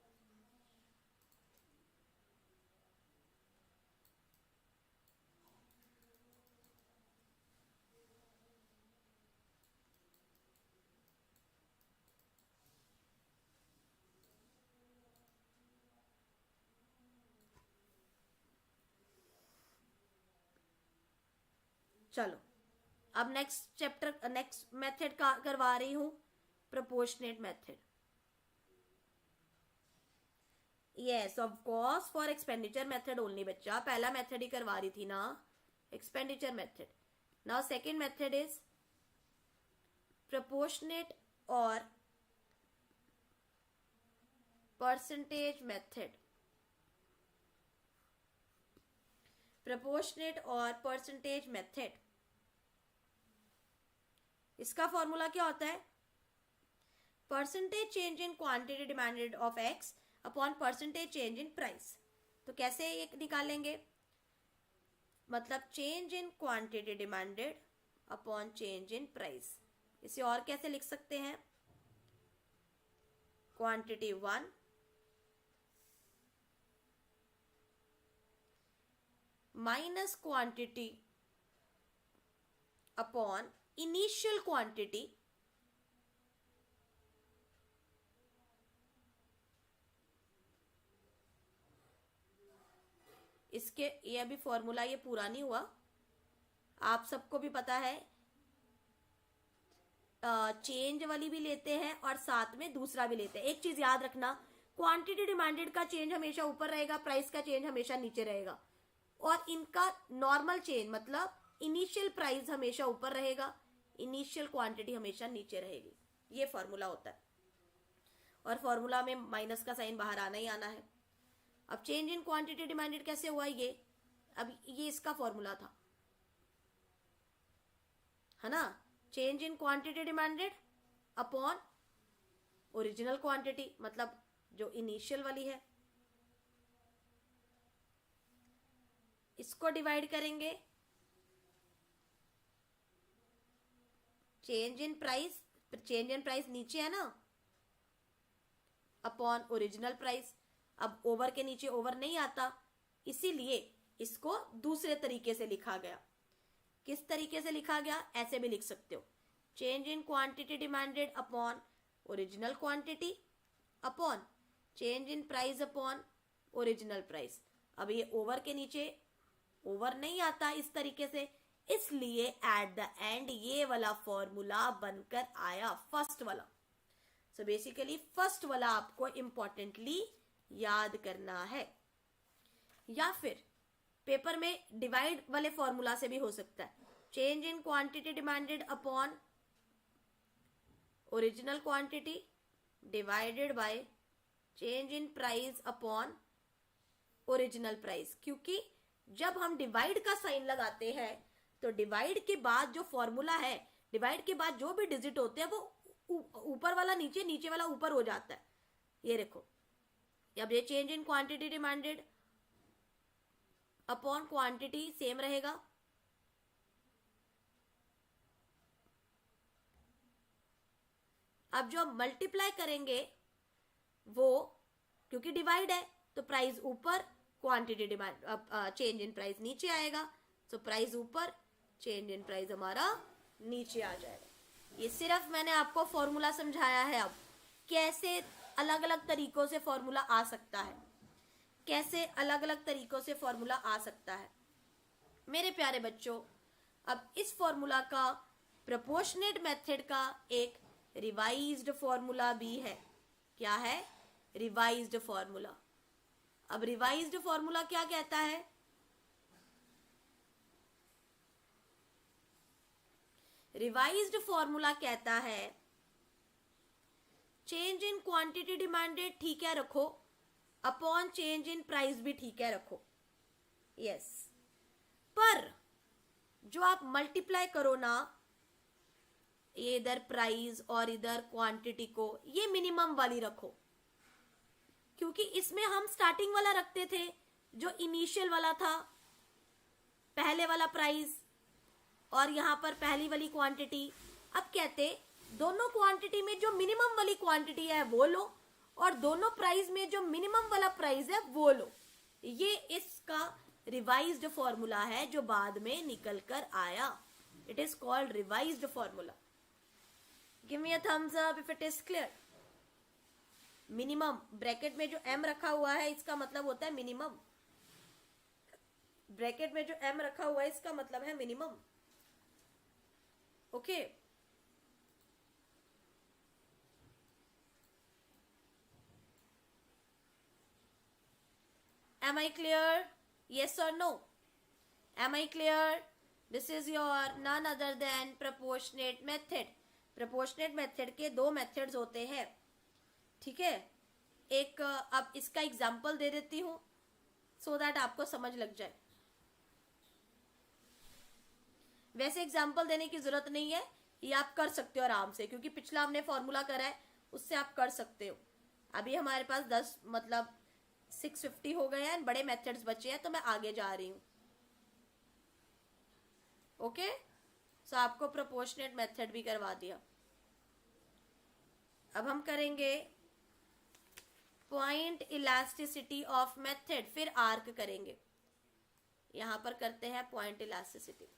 चलो अब नेक्स्ट चैप्टर नेक्स्ट मेथड का करवा रही हूं, proportionate method. Yes of course for expenditure method only बच्चा, पहला मेथड ही करवा रही थी ना, expenditure method. Now second method is proportionate और परसेंटेज मेथड। प्रोपोर्शनेट और परसेंटेज मेथड, इसका फॉर्मूला क्या होता है? Percentage change in quantity demanded of x upon percentage change in price. तो कैसे ये निकालेंगे? मतलब change in quantity demanded upon change in price. इसे और कैसे लिख सकते हैं? Quantity 1 minus quantity upon initial quantity इसके, ये अभी फॉर्मूला ये पूरा नहीं हुआ, आप सबको भी पता है। चेंज वाली भी लेते हैं और साथ में दूसरा भी लेते हैं। एक चीज याद रखना, क्वांटिटी डिमांडेड का चेंज हमेशा ऊपर रहेगा, प्राइस का चेंज हमेशा नीचे रहेगा, और इनका नॉर्मल चेंज मतलब इनिशियल प्राइस हमेशा ऊपर रहेगा, इनिशियल क्वांटिटी हमेशा नीचे रहेगी। ये फॉर्मूला होता है, और फॉर्मूला में माइनस का साइन बाहर आना ही आना है। अब चेंज इन क्वांटिटी डिमांडेड कैसे हुआ ये? अब ये इसका फॉर्मूला था, है ना? Change in quantity demanded upon original quantity, मतलब जो इनिशियल वाली है, इसको डिवाइड करेंगे change in price, change in price नीचे है ना, अपॉन ओरिजिनल प्राइस। अब ओवर के नीचे ओवर नहीं आता, इसीलिए इसको दूसरे तरीके से लिखा गया। किस तरीके से लिखा गया? ऐसे भी लिख सकते हो, change in quantity demanded upon original quantity upon change in price upon original price. अब ये ओवर के नीचे ओवर नहीं आता इस तरीके से, इसलिए एट द एंड ये वाला फॉर्मूला बनकर आया, फर्स्ट वाला। सो बेसिकली फर्स्ट वाला आपको इंपॉर्टेंटली याद करना है, या फिर पेपर में डिवाइड वाले फॉर्मूला से भी हो सकता है। Change in quantity demanded upon original quantity divided by change in price upon original price. क्योंकि जब हम डिवाइड का साइन लगाते हैं तो डिवाइड के बाद जो फॉर्मूला है, डिवाइड के बाद जो भी डिजिट होते हैं वो ऊपर वाला नीचे, नीचे वाला ऊपर हो जाता है। ये देखो, अब ये change in quantity demanded upon quantity same रहेगा, अब जो मल्टीप्लाई करेंगे वो, क्योंकि डिवाइड है तो प्राइस ऊपर, quantity demand change in price नीचे आएगा, तो प्राइस ऊपर, चेंज इन प्राइस हमारा नीचे आ जाएगा। ये सिर्फ मैंने आपको फॉर्मूला समझाया है। अब कैसे अलग अलग तरीकों से फॉर्मूला आ सकता है, कैसे अलग अलग तरीकों से फॉर्मूला आ सकता है मेरे प्यारे बच्चों। अब इस फॉर्मूला का, प्रोपोर्शनेट मेथड का एक रिवाइज्ड फॉर्मूला भी है। क्या है? Revised formula. अब रिवाइज्ड फॉर्मूला क्या कहता है? रिवाइज्ड फॉर्मूला कहता है चेंज इन क्वांटिटी डिमांडेड ठीक है रखो, अपॉन चेंज इन प्राइस भी ठीक है रखो। यस, पर जो आप मल्टीप्लाई करो ना, ये इधर प्राइस और इधर क्वांटिटी को, ये मिनिमम वाली रखो, क्योंकि इसमें हम स्टार्टिंग वाला रखते थे जो इनिशियल वाला था, पहले वाला प्राइस, और यहां पर पहली वाली क्वांटिटी। अब कहते दोनों क्वांटिटी में जो मिनिमम वाली क्वांटिटी है वो लो, और दोनों प्राइस में जो मिनिमम वाला प्राइस है वो लो। ये इसका रिवाइज्ड फॉर्मूला है जो बाद में निकल कर आया। It is called revised formula. Give me a thumbs up if it is clear. Minimum bracket में जो एम रखा हुआ है इसका मतलब होता है मिनिमम। ब्रैकेट में जो एम रखा हुआ है इसका मतलब है minimum. Okay, am I clear? Yes or no? Am I clear? This is your none other than proportionate method. proportionate method के दो methods होते हैं, ठीक है। एक अब इसका एग्जाम्पल दे देती हूँ so that आपको समझ लग जाए। वैसे एग्जाम्पल देने की जरूरत नहीं है, ये आप कर सकते हो आराम से, क्योंकि पिछला हमने फॉर्मूला करा है उससे आप कर सकते हो। अभी हमारे पास 10 मतलब 650 हो गए हैं, बड़े मेथड्स बचे हैं, तो मैं आगे जा रही हूं। ओके, सो आपको प्रोपोर्शनेट मेथड भी करवा दिया। अब हम करेंगे पॉइंट इलास्टिसिटी ऑफ मेथड, फिर आर्क करेंगे। यहां पर करते हैं पॉइंट इलास्टिसिटी।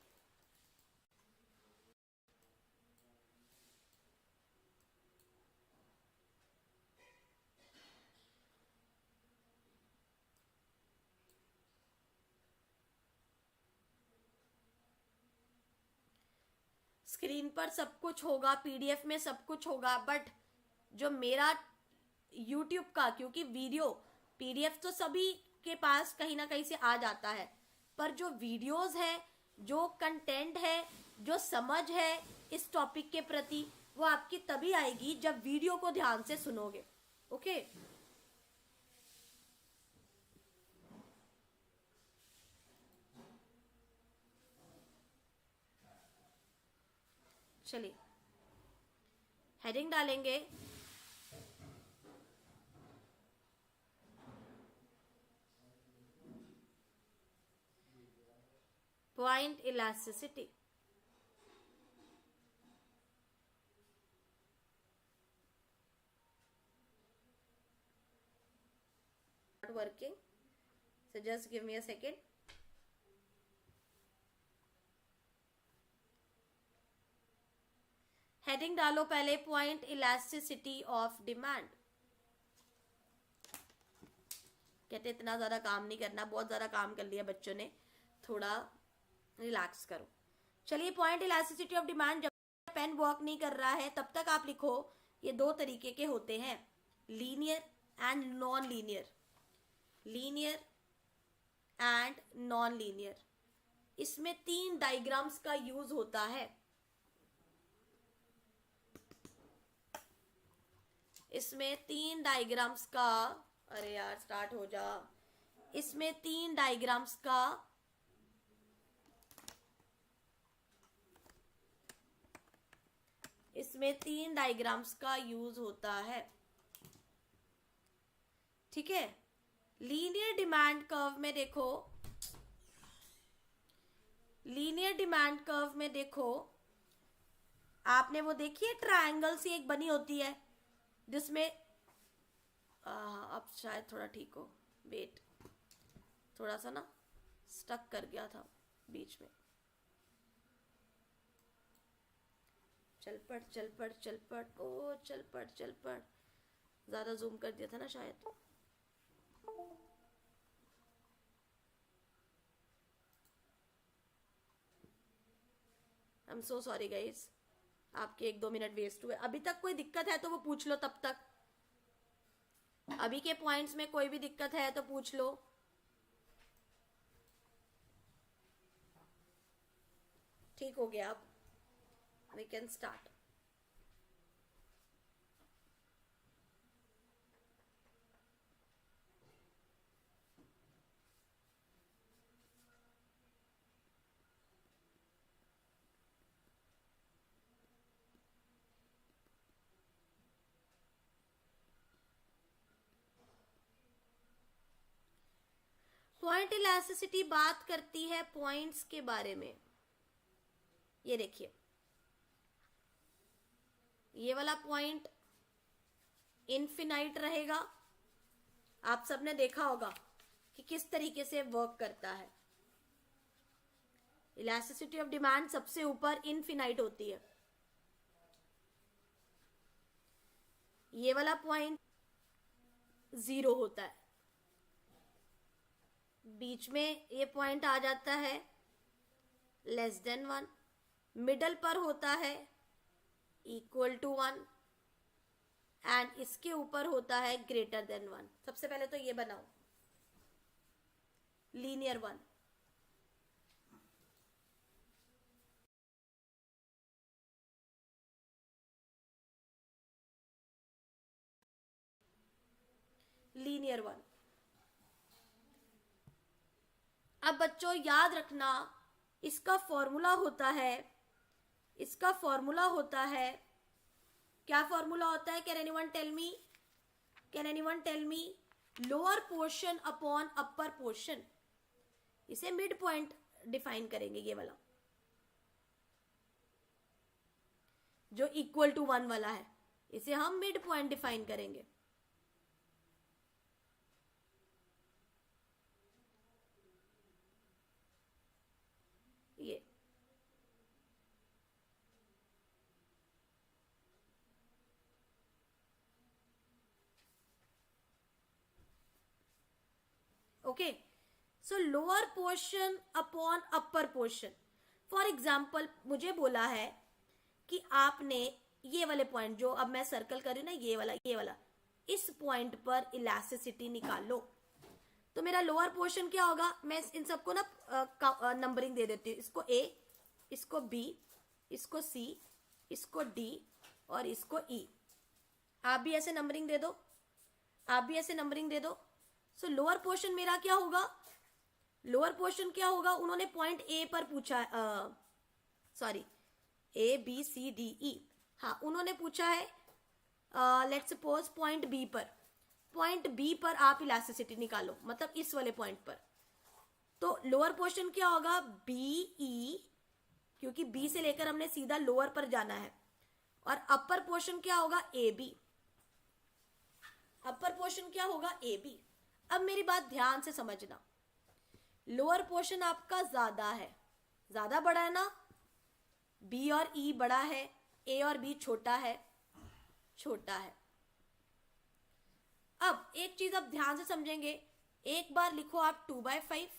स्क्रीन पर सब कुछ होगा, पीडीएफ में सब कुछ होगा, बट जो मेरा यूट्यूब का, क्योंकि वीडियो पीडीएफ तो सभी के पास कहीं ना कहीं से आ जाता है, पर जो वीडियोस है, जो कंटेंट है, जो समझ है इस टॉपिक के प्रति, वो आपकी तभी आएगी जब वीडियो को ध्यान से सुनोगे। ओके, चलिए हेडिंग डालेंगे। Point elasticity. Working, so just give me a second. Heading डालो पहले, पॉइंट इलास्टिसिटी ऑफ डिमांड। कहते इतना ज्यादा काम नहीं करना, बहुत ज्यादा काम कर लिया बच्चों ने, थोड़ा रिलैक्स करो। चलिए, पॉइंट इलास्टिसिटी ऑफ डिमांड, जब पेन वर्क नहीं कर रहा है तब तक आप लिखो, ये दो तरीके के होते हैं, linear and non linear. Linear and non linear, इसमें 3 डायग्राम्स का यूज होता है। इसमें 3 डायग्राम्स का, अरे यार स्टार्ट हो जा, इसमें 3 डायग्राम्स का यूज होता है, ठीक है। लीनियर डिमांड कर्व में देखो, लीनियर डिमांड कर्व में देखो, आपने वो देखी है ट्रायंगल सी एक बनी होती है जिसमें अब शायद थोड़ा ठीक हो, वेट, थोड़ा सा ना स्टक कर गया था बीच में। चल पड़, ओ चल पड़, ज्यादा जूम कर दिया था ना शायद। I am so sorry guys, आपके 1-2 मिनट वेस्ट हुए। अभी तक कोई दिक्कत है तो वो पूछ लो तब तक। अभी के पॉइंट्स में कोई भी दिक्कत है तो पूछ लो। ठीक हो गया, अब we can start. Point elasticity बात करती है पॉइंट्स के बारे में। ये देखिए, ये वाला पॉइंट इनफिनाइट रहेगा। आप सबने देखा होगा कि किस तरीके से वर्क करता है। इलास्टिसिटी ऑफ डिमांड सबसे ऊपर इनफिनाइट होती है। ये वाला पॉइंट 0 होता है। बीच में ये पॉइंट आ जाता है <1। मिडल पर होता है =1 एंड इसके ऊपर होता है >1। सबसे पहले तो ये बनाओ, लीनियर 1। लीनियर 1। अब बच्चों याद रखना, इसका फॉर्मूला होता है, इसका फॉर्मूला होता है, क्या फॉर्मूला होता है? Can anyone tell me? Can anyone tell me? Lower portion upon upper portion. इसे मिड पॉइंट डिफाइन करेंगे, ये वाला जो =1 वाला है, इसे हम मिड पॉइंट डिफाइन करेंगे। ये okay. So lower portion upon upper portion. For example मुझे बोला है कि आपने ये वाले पॉइंट, जो अब मैं सर्कल कर रही हूं ना, ये वाला, इस पॉइंट पर इलास्टिसिटी निकालो। तो मेरा लोअर पोर्शन क्या होगा? मैं इन सबको ना नंबरिंग दे देती हूँ। इसको A, इसको B, इसको C, इसको D और इसको E। आप भी ऐसे नंबरिंग दे दो, आप भी ऐसे नंबरिंग दे दो। सो लोअर पोर्शन मेरा क्या होगा? लोअर पोर्शन क्या होगा? उन्होंने पॉइंट A पर पूछा, सॉरी ABCDE, हाँ उन्होंने पूछा है लेट्स सपोज पॉइंट B पर। पॉइंट B पर आप इलास्टिसिटी निकालो, मतलब इस वाले पॉइंट पर। तो लोअर पोर्शन क्या होगा? BE, क्योंकि B से लेकर हमने सीधा लोअर पर जाना है। और अपर पोर्शन क्या होगा? AB। अपर पोर्शन क्या होगा? AB। अब मेरी बात ध्यान से समझना, लोअर पोर्शन आपका ज्यादा है, ज्यादा बड़ा है ना, B और E बड़ा है, A और B छोटा है, छोटा है। अब एक चीज अब ध्यान से समझेंगे, एक बार लिखो आप 2/5,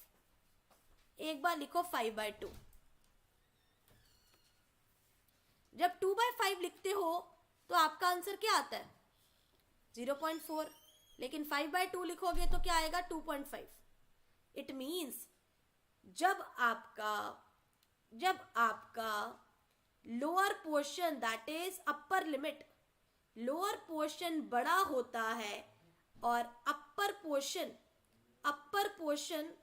एक बार लिखो 5/2। जब 2/5 लिखते हो तो आपका आंसर क्या आता है? 0.4। लेकिन 5/2 लिखोगे तो क्या आएगा? 2.5। इट मीन्स जब आपका lower portion, that is upper limit, lower portion बड़ा होता है और अपर पोर्शन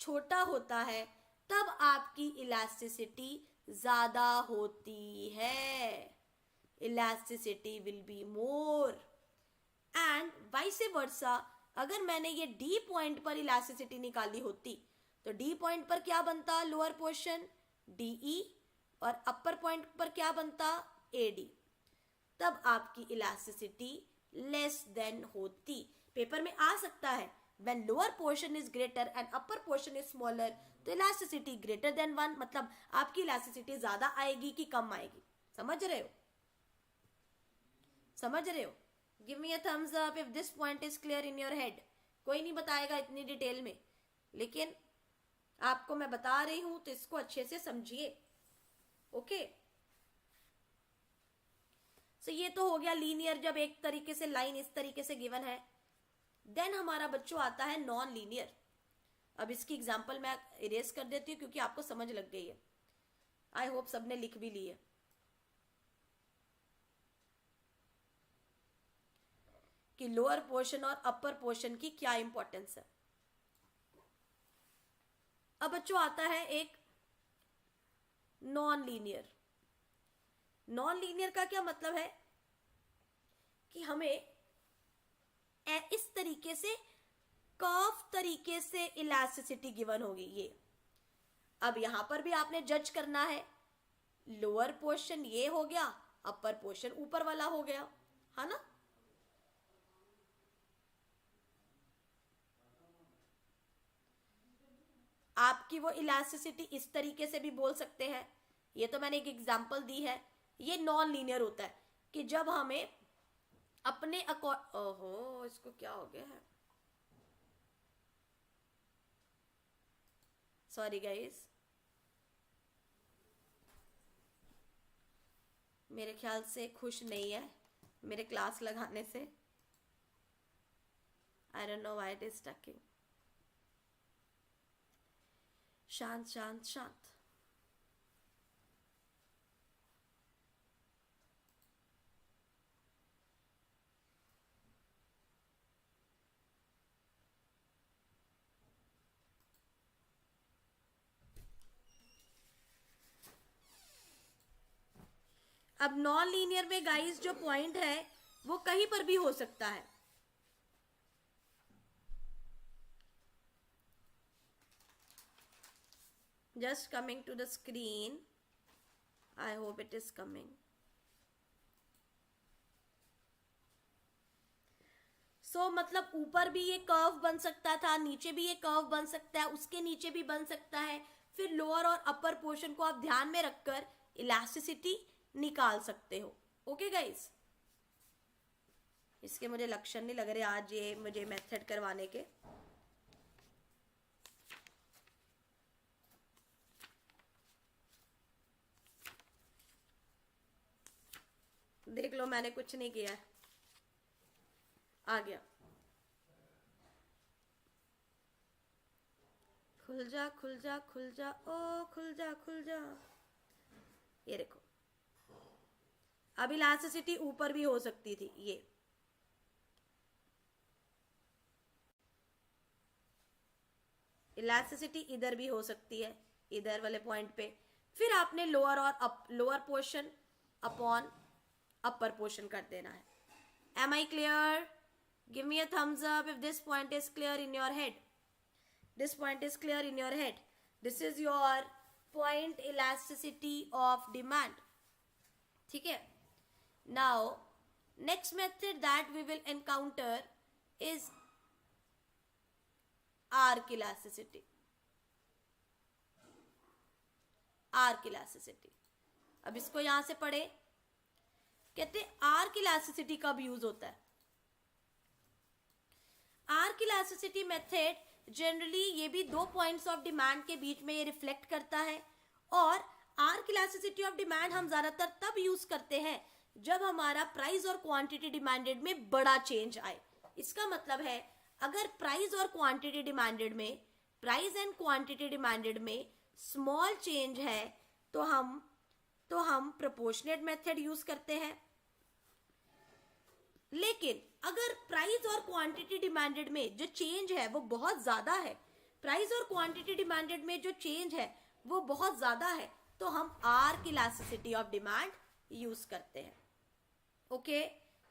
छोटा होता है, तब आपकी इलास्टिसिटी ज्यादा होती है। Elasticity will be more and vice versa. अगर मैंने ये D पॉइंट पर इलास्टिसिटी निकाली होती तो D पॉइंट पर क्या बनता? लोअर पोर्शन DE, और अपर पॉइंट पर क्या बनता? AD। तब आपकी इलास्टिसिटी लेस देन होती। पेपर में आ सकता है when lower portion is greater and upper portion is smaller, तो इलास्टिसिटी greater than 1, मतलब आपकी इलास्टिसिटी ज्यादा आएगी कि कम आएगी। समझ रहे हो? समझ रहे हो? Give me a thumbs up if this point is clear in your head. कोई नहीं बताएगा इतनी डिटेल में, लेकिन आपको मैं बता रही हूं तो इसको अच्छे से समझिए। ओके, सो ये तो हो गया लीनियर, जब एक तरीके से लाइन इस तरीके से गिवन है देन हमारा बच्चों आता है नॉन लीनियर। अब इसकी एग्जांपल मैं इरेज कर देती हूँ क्योंकि आपको समझ लग गई है। आई होप सबने लिख भी ली है। कि लोअर पोर्शन और अपर पोर्शन की क्या इंपॉर्टेंस है। अब बच्चों आता है एक नॉन लीनियर। नॉन लीनियर का क्या मतलब है कि हमें इस तरीके से कर्व तरीके से इलास्टिसिटी गिवन होगी ये। अब यहां पर भी आपने जज करना है, लोअर पोर्शन ये हो गया, अपर पोर्शन ऊपर वाला हो गया, है ना। आपकी वो इलास्टिसिटी इस तरीके से भी बोल सकते हैं, ये तो मैंने एक एग्जांपल दी है। ये नॉन लीनियर होता है कि जब हमें अपने ओहो इसको क्या हो गया है, सॉरी गाइस, मेरे ख्याल से खुश नहीं है मेरे क्लास लगाने से। I don't know why it is stucking. शांत शांत शांत। अब नॉन लीनियर में गाइस जो पॉइंट है वो कहीं पर भी हो सकता है। Just coming to the screen, I hope it is coming. So मतलब ऊपर भी ये कर्व बन सकता था, नीचे भी ये कर्व बन सकता है, उसके नीचे भी बन सकता है। फिर लोअर और अपर पोर्शन को आप ध्यान में रखकर इलास्टिसिटी निकाल सकते हो। ओके गाइस, इसके मुझे लक्षण नहीं लग रहे आज ये मुझे मेथड करवाने के। देख लो मैंने कुछ नहीं किया है, आ गया। खुल जा खुल जा खुल जा, ओ खुल जा खुल जा। ये देखो, अब इलास्टिसिटी ऊपर भी हो सकती थी, ये इलास्टिसिटी इधर भी हो सकती है, इधर वाले पॉइंट पे। फिर आपने लोअर और lower portion upon upper portion कर देना है। Am I clear? Give me a thumbs up if this point is clear in your head. This point is clear in your head. This is your point elasticity of demand. ठीक है। Now next method that we will encounter is arc elasticity. Arc elasticity, अब इसको यहां से पढ़े, कहते हैं arc elasticity कब यूज होता है। आर्क इलास्टिसिटी मेथड जनरली ये भी दो पॉइंट्स ऑफ डिमांड के बीच में ये रिफ्लेक्ट करता है। और आर्क इलास्टिसिटी ऑफ डिमांड हम ज्यादातर तब यूज करते हैं जब हमारा प्राइस और क्वांटिटी डिमांडेड में बड़ा चेंज आए। इसका मतलब है अगर प्राइस और क्वांटिटी डिमांडेड में, प्राइस एंड क्वांटिटी डिमांडेड में स्मॉल चेंज है तो हम प्रोपोर्शनेट मेथड यूज करते हैं। लेकिन अगर प्राइस और क्वांटिटी डिमांडेड में जो चेंज है वो बहुत ज्यादा है, प्राइस और क्वांटिटी डिमांडेड में जो चेंज है वो बहुत ज्यादा है, तो हम arc elasticity of demand use करते हैं। ओके,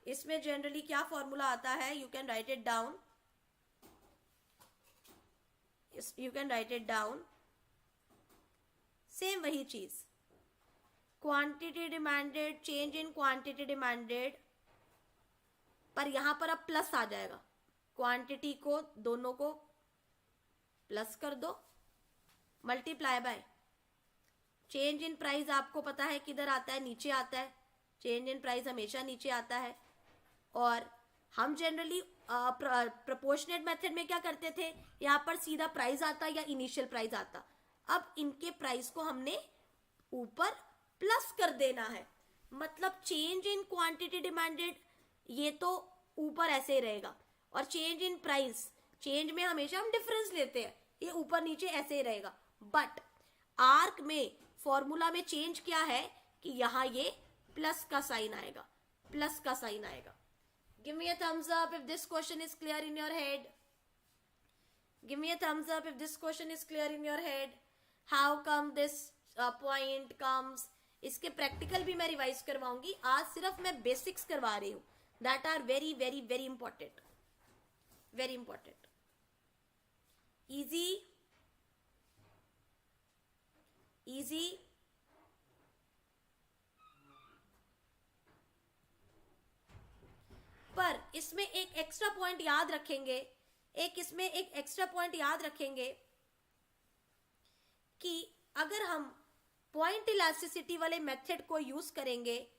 इसमें जनरली क्या फॉर्मूला आता है, you can write it down, you can write it down. Same वही चीज, quantity demanded, change in quantity demanded, पर यहां पर अब प्लस आ जाएगा। क्वांटिटी को दोनों को प्लस कर दो, multiply by change in price. आपको पता है किधर आता है, नीचे आता है। चेंज इन प्राइस हमेशा नीचे आता है। और हम जनरली प्रोपोर्शनेट मेथड में क्या करते थे, यहाँ पर सीधा प्राइस आता या इनिशियल प्राइस आता। अब इनके प्राइस को हमने ऊपर प्लस कर देना है, मतलब चेंज इन क्वांटिटी डिमांडेड ये तो ऊपर ऐसे ही रहेगा और चेंज इन प्राइस, चेंज में हमेशा हम डिफरेंस लेते हैं, ये ऊपर नीचे ऐसे ही रहेगा। बट आर्क में फॉर्मूला में चेंज क्या है कि यहां ये प्लस का साइन आएगा, प्लस का साइन आएगा। Give me a thumbs up if this question is clear in your head. Give me a thumbs up if this question is clear in your head. How come this point comes. इसके practical भी मैं revise करवाऊंगी, आज सिर्फ मैं basics करवा रही हूं, that are very very very important, very important. Easy easy पर इसमें एक एक्स्ट्रा पॉइंट याद रखेंगे, इसमें एक एक्स्ट्रा पॉइंट याद रखेंगे कि अगर हम पॉइंट इलास्टिसिटी वाले मेथड को यूज करेंगे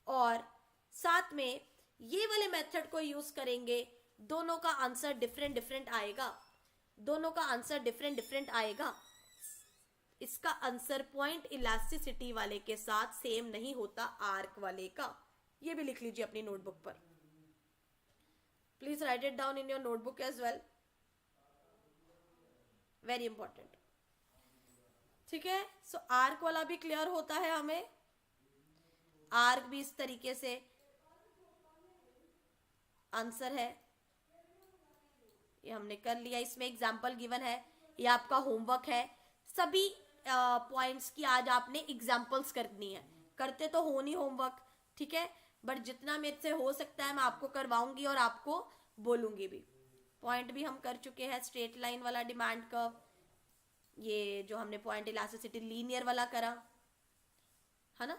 और साथ में ये वाले मेथड को यूज करेंगे, दोनों का आंसर डिफरेंट डिफरेंट आएगा, दोनों का आंसर डिफरेंट डिफरेंट आएगा। इसका आंसर पॉइंट इलास्टिसिटी वाले के साथ सेम नहीं होता आर्क वाले का। ये भी लिख लीजिए अपनी नोटबुक पर, please write it down in your notebook as well, very important. ठीक है, सो आर्क वाला भी क्लियर होता है हमें, आर्क भी इस तरीके से आंसर है, ये हमने कर लिया। इसमें एग्जाम्पल गिवन है, ये आपका होमवर्क है, सभी पॉइंट्स की आज आपने एग्जाम्पल्स करनी है, करते तो हो नहीं होमवर्क, ठीक है, बट जितना मेरे से हो सकता है मैं आपको करवाऊंगी और आपको बोलूंगी भी। पॉइंट भी हम कर चुके हैं, स्ट्रेट लाइन वाला डिमांड कर्व, ये जो हमने पॉइंट इलास्टिसिटी लीनियर वाला करा है ना,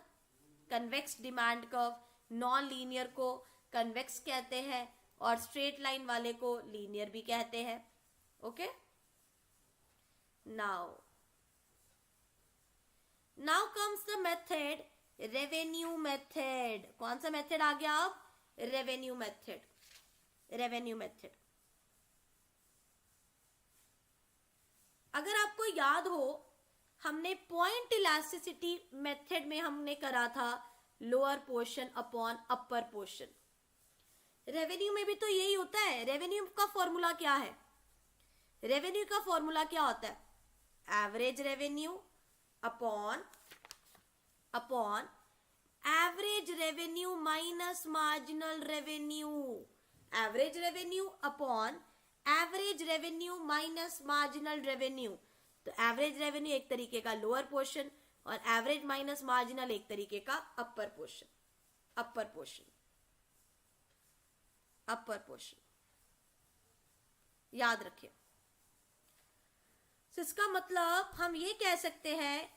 convex demand curve, non linear को कन्वेक्स कहते हैं और स्ट्रेट लाइन वाले को लीनियर भी कहते हैं। Okay, now comes the method revenue method. कौन सा मेथड आ गया अब? Revenue method. रेवेन्यू मेथड, अगर आपको याद हो, हमने पॉइंट इलास्टिसिटी मेथड में हमने करा था lower portion upon upper portion. Revenue में भी तो यही होता है। रेवेन्यू का फॉर्मूला क्या है? रेवेन्यू का फॉर्मूला क्या होता है? Average revenue upon average revenue minus marginal revenue. Average revenue upon average revenue minus marginal revenue. तो एवरेज रेवेन्यू एक तरीके का लोअर पोर्शन और एवरेज माइनस मार्जिनल एक तरीके का upper portion. Upper portion, upper portion याद रखें। तो इसका मतलब हम ये कह सकते हैं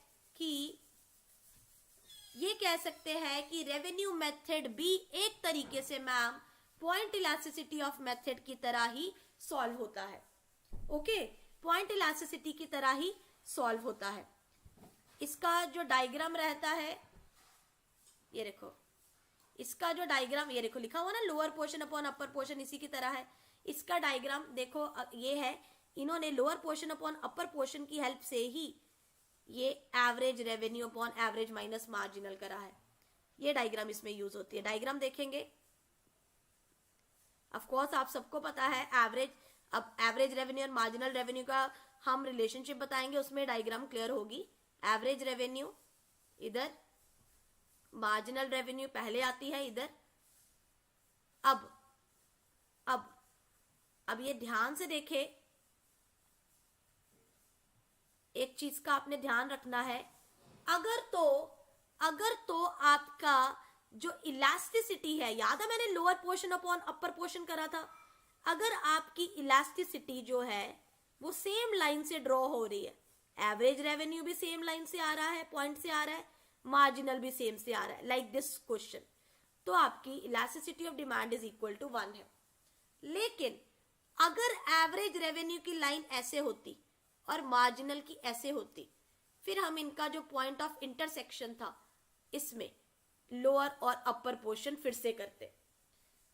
कि रेवेन्यू मेथड भी एक तरीके से ma'am point elasticity of method की तरह ही सॉल्व होता है। ओके, पॉइंट इलास्टिसिटी की तरह ही सॉल्व होता है। इसका जो डायग्राम रहता है, ये देखो, इसका जो डायग्राम ये देखो लिखा हुआ ना, lower portion upon upper portion, इसी की तरह है। इसका डायग्राम देखो, ये है, इन्होंने lower portion upon upper portion की हेल्प से ही ये average revenue upon average minus marginal करा है। ये डायग्राम इसमें यूज होती है। डायग्राम देखेंगे, ऑफ कोर्स आप सबको पता है अब एवरेज रेवेन्यू और मार्जिनल रेवेन्यू का हम रिलेशनशिप बताएंगे, उसमें डायग्राम क्लियर होगी। एवरेज रेवेन्यू इधर, मार्जिनल रेवेन्यू पहले आती है इधर। अब ये ध्यान से देखे, एक चीज का आपने ध्यान रखना है, अगर तो आपका जो इलास्टिसिटी है, याद है मैंने lower portion upon upper portion करा था, अगर आपकी इलास्टिसिटी जो है वो सेम लाइन से ड्रॉ हो रही है, एवरेज रेवेन्यू भी सेम लाइन से आ रहा है, पॉइंट से आ रहा है, मार्जिनल भी सेम से आ रहा है, लाइक दिस क्वेश्चन, तो आपकी elasticity of demand is equal to 1 है। लेकिन अगर एवरेज रेवेन्यू की लाइन ऐसे होती और मार्जिनल की ऐसे होती, फिर हम इनका जो पॉइंट ऑफ इंटरसेक्शन था, इसमें लोअर और अपर पोर्शन फिर से करते।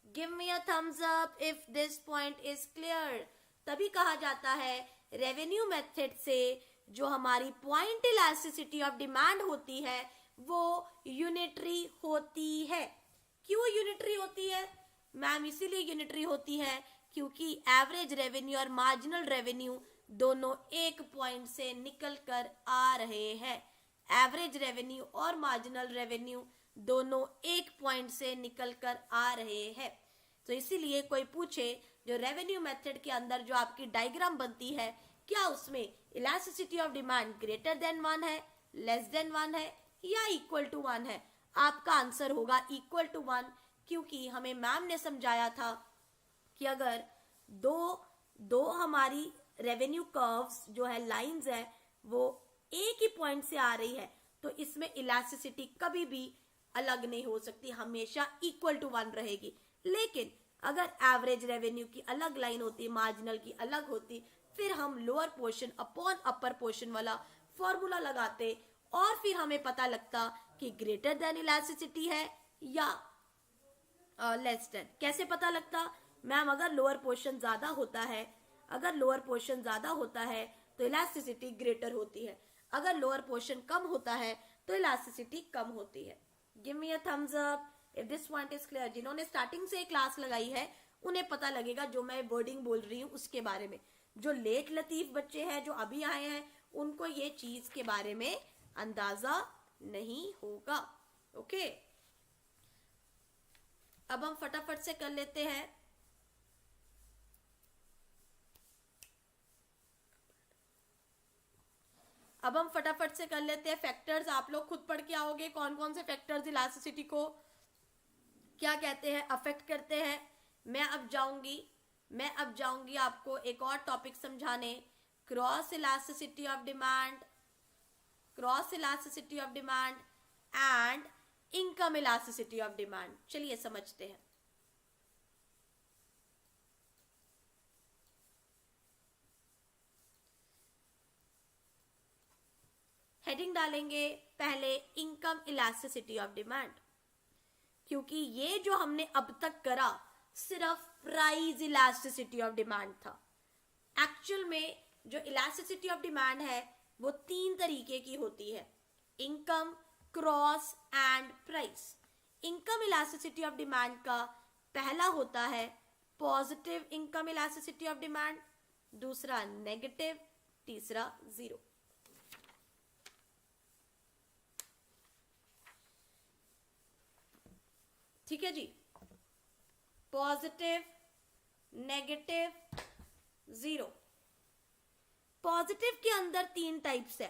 Give me a thumbs up if this point is clear. तभी कहा जाता है रेवेन्यू मेथड से जो हमारी पॉइंट इलास्टिसिटी ऑफ डिमांड होती है वो यूनिटरी होती है। क्यों यूनिटरी होती है मैम? इसीलिए यूनिटरी होती है क्योंकि एवरेज रेवेन्यू और मार्जिनल रेवेन्यू दोनों एक पॉइंट से निकल कर आ रहे हैं। एवरेज रेवेन्यू और मार्जिनल रेवेन्यू दोनों एक पॉइंट से निकल कर आ रहे हैं। तो इसीलिए कोई पूछे जो रेवेन्यू मेथड के अंदर जो आपकी डायग्राम बनती है, क्या उसमें elasticity of demand greater than 1 है, लेस देन 1 है या इक्वल टू 1 है? आपका आंसर होगा इक्वल टू 1, क्योंकि हमें मैम ने समझाया था कि अगर दो हमारी रेवेन्यू कर्व्स जो है, लाइंस है, वो एक ही पॉइंट से आ रही है तो इसमें इलास्टिसिटी कभी भी अलग नहीं हो सकती, हमेशा इक्वल टू 1 रहेगी। लेकिन अगर एवरेज रेवेन्यू की अलग लाइन होती, मार्जिनल की अलग होती, फिर हम lower portion upon upper portion वाला फॉर्मूला लगाते और फिर हमें पता लगता कि ग्रेटर देन इलास्टिसिटी है या लेस देन। कैसे पता लगता मैम? अगर लोअर पोर्शन ज्यादा होता है, अगर लोअर पोर्शन ज्यादा होता है तो इलास्टिसिटी ग्रेटर होती है, अगर लोअर पोर्शन कम होता है तो इलास्टिसिटी कम होती है। Give me a thumbs up if this point is clear. जिन्होंने स्टार्टिंग से क्लास लगाई है उन्हें पता लगेगा जो मैं वर्डिंग बोल रही हूँ उसके बारे में। जो लेट लतीफ बच्चे हैं जो अभी आए हैं उनको ये चीज के बारे में अंदाजा नहीं होगा। ओके, अब हम फटाफट से कर लेते हैं। अब हम फटाफट से कर लेते हैं फैक्टर्स। आप लोग खुद पढ़ के आओगे कौन कौन से फैक्टर्स इलास्टिसिटी को क्या कहते हैं, अफेक्ट करते हैं। मैं अब जाऊंगी आपको एक और टॉपिक समझाने, cross elasticity of demand, cross elasticity of demand and income elasticity of demand. चलिए समझते हैं। हेडिंग डालेंगे पहले इनकम इलास्टिसिटी ऑफ डिमांड, क्योंकि ये जो हमने अब तक करा सिर्फ प्राइस इलास्टिसिटी ऑफ डिमांड था। एक्चुअल में जो इलास्टिसिटी ऑफ डिमांड है वो 3 तरीके की होती है, income, cross and price. Income elasticity of demand का पहला होता है positive income elasticity of demand, दूसरा नेगेटिव, तीसरा जीरो। ठीक है जी, पॉजिटिव, नेगेटिव, जीरो। पॉजिटिव के अंदर 3 टाइप्स है,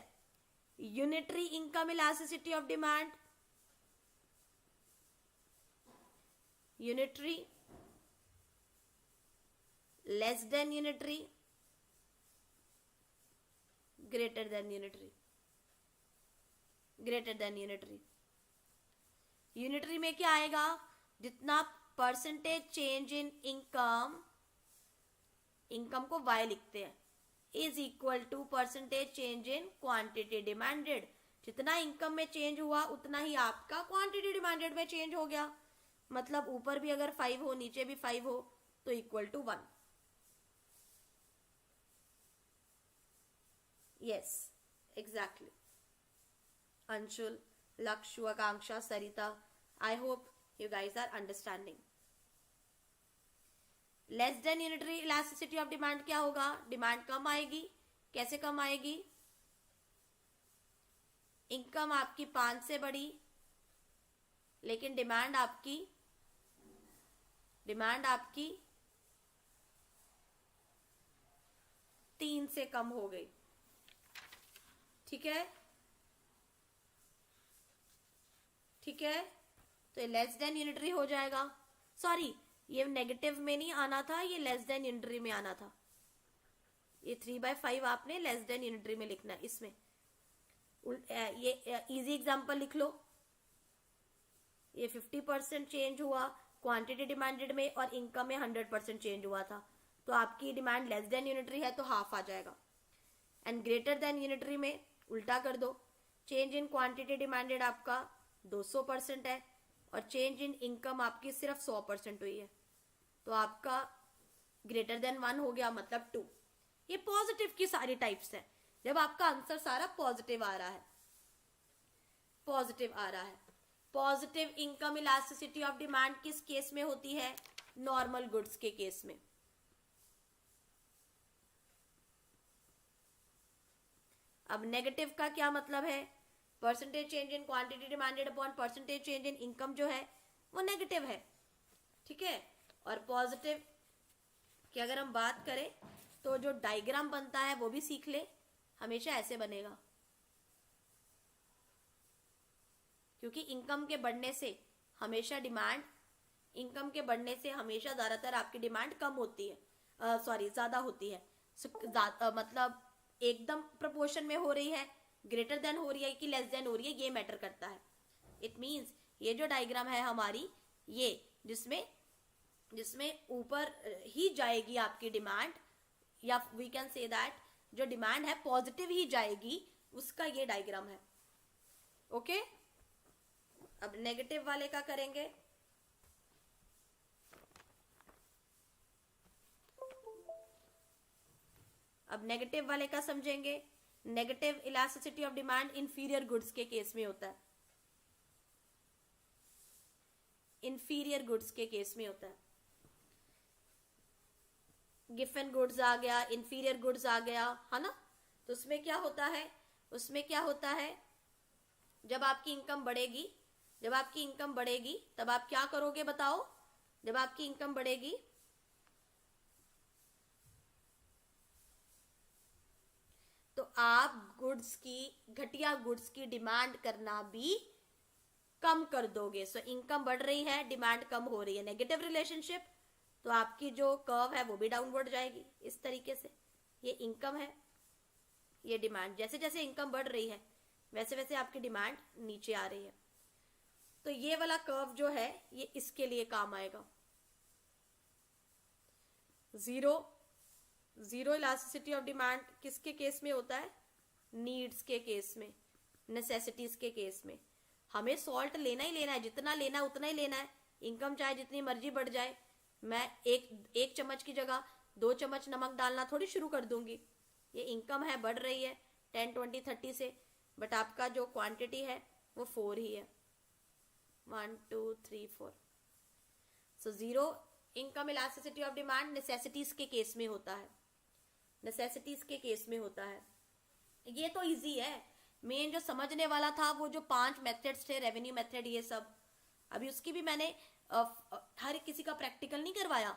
unitary income elasticity of demand, unitary, less than unitary, greater than unitary, greater than unitary. Unitary में क्या आएगा? जितना परसेंटेज चेंज इन इनकम, इनकम को वाई लिखते हैं, is equal to percentage change in quantity demanded. जितना इनकम में चेंज हुआ उतना ही आपका क्वांटिटी डिमांडेड में चेंज हो गया। मतलब ऊपर भी अगर 5 हो नीचे भी 5 हो तो equal to 1। Yes exactly. Anshul, Lakshya, Akanksha, Sarita, I hope you guys are understanding. Less than unitary elasticity of demand क्या होगा? डिमांड कम आएगी। कैसे कम आएगी? इनकम आपकी 5 से बढ़ी लेकिन डिमांड आपकी 3 से कम हो गई। ठीक है, ठीक है, तो ये लेस देन यूनिटरी हो जाएगा। सॉरी, ये नेगेटिव में नहीं आना था, ये लेस देन यूनिटरी में आना था। ये 3/5 आपने लेस देन यूनिटरी में लिखना है। इसमें ये इजी एग्जांपल लिख लो। ये 50% चेंज हुआ क्वांटिटी डिमांडेड में और इनकम में 100% चेंज हुआ था, तो आपकी डिमांड लेस देन यूनिटरी है तो हाफ आ जाएगा। एंड ग्रेटर देन यूनिटरी में उल्टा कर दो, चेंज इन क्वांटिटी डिमांडेड आपका 200% है और चेंज इन इनकम आपकी सिर्फ 100% हुई है, तो आपका ग्रेटर देन 1 हो गया, मतलब 2। ये पॉजिटिव की सारी टाइप्स है, जब आपका आंसर सारा पॉजिटिव आ रहा है, पॉजिटिव आ रहा है। Positive income elasticity of demand किस केस में होती है? नॉर्मल गुड्स के केस में। अब नेगेटिव का क्या मतलब है, percentage change in quantity demanded upon percentage change in income जो है वो नेगेटिव है, ठीक है। और पॉजिटिव की अगर हम बात करें तो जो डायग्राम बनता है वो भी सीख ले, हमेशा ऐसे बनेगा, क्योंकि इनकम के बढ़ने से हमेशा डिमांड, इनकम के बढ़ने से हमेशा ज्यादातर आपकी डिमांड कम होती है, ज्यादा होती है। मतलब एकदम प्रोपोर्शन में हो रही है, ग्रेटर देन हो रही है कि लेस देन हो रही है, ये मैटर करता है। इट मींस ये जो डायग्राम है हमारी, ये जिसमें ऊपर ही जाएगी आपकी डिमांड, या वी कैन से दैट जो डिमांड है पॉजिटिव ही जाएगी, उसका ये डायग्राम है। ओके, अब नेगेटिव वाले का करेंगे। अब नेगेटिव वाले का समझेंगे। Negative elasticity of demand inferior goods के केस में होता है, इंफीरियर गुड्स के केस में होता है। गिवन गुड्स आ गया, इंफीरियर गुड्स आ गया, है ना। तो उसमें क्या होता है, उसमें क्या होता है, जब आपकी इनकम बढ़ेगी, जब आपकी इनकम बढ़ेगी तब आप क्या करोगे बताओ। जब आपकी इनकम बढ़ेगी तो आप गुड्स की, घटिया गुड्स की डिमांड करना भी कम कर दोगे। सो इनकम बढ़ रही है, डिमांड कम हो रही है, नेगेटिव रिलेशनशिप, तो आपकी जो कर्व है वो भी डाउनवर्ड जाएगी इस तरीके से। ये इनकम है, ये डिमांड, जैसे जैसे इनकम बढ़ रही है वैसे वैसे आपकी डिमांड नीचे आ रही है। तो ये वाला कर्व जो है ये इसके लिए काम आएगा। जीरो इलास्टिसिटी ऑफ डिमांड किसके केस में होता है, नीड्स के केस में, नेसेसिटीज के केस में। हमें सॉल्ट लेना ही लेना है, जितना लेना है उतना ही लेना है, इनकम चाहे जितनी मर्जी बढ़ जाए, मैं एक चम्मच की जगह 2 चम्मच नमक डालना थोड़ी शुरू कर दूंगी। ये इनकम है, बढ़ रही है 10, 20, 30 से, बट आपका जो क्वांटिटी है वो 4 ही है, 1, 2, 3, 4। So zero income elasticity of demand necessities के केस में होता है, नेसेसिटीज के केस में होता है। ये तो इजी है। मेन जो समझने वाला था वो जो 5 मेथड्स थे, रेवेन्यू मेथड, ये सब अभी उसकी भी मैंने हर किसी का प्रैक्टिकल नहीं करवाया,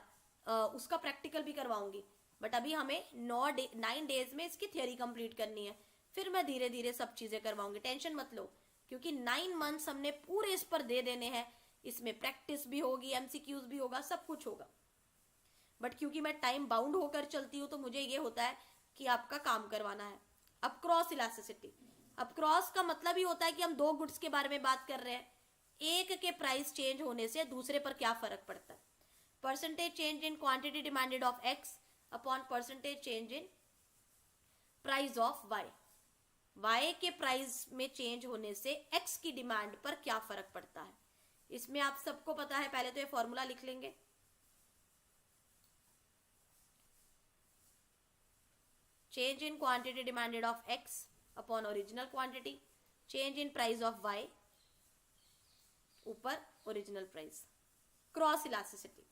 उसका प्रैक्टिकल भी करवाऊंगी, बट अभी हमें 9 डेज में इसकी थियोरी कंप्लीट करनी है, फिर मैं धीरे धीरे सब चीजें करवाऊंगी, टेंशन मत लो, क्योंकि 9 मंथ्स हमने पूरे इस पर दे देने हैं। इसमें प्रैक्टिस भी होगी, एमसीक्यूज भी होगा, सब कुछ होगा, बट क्योंकि मैं टाइम बाउंड होकर चलती हूँ तो मुझे ये होता है कि आपका काम करवाना है। अब क्रॉस इलास्टिसिटी, अब क्रॉस का मतलब ही होता है कि हम 2 गुड्स के बारे में बात कर रहे हैं, एक के प्राइस चेंज होने से दूसरे पर क्या फर्क पड़ता है। Percentage change in quantity demanded of x upon percentage change in price of Y, Y के प्राइस में चेंज होने से एक्स की डिमांड पर क्या फर्क पड़ता है। इसमें आप सबको पता है, पहले तो ये फॉर्मूला लिख लेंगे। Change in quantity demanded of x upon original quantity, change in price of y ऊपर ओरिजिनल प्राइस, क्रॉस इलास्टिसिटी।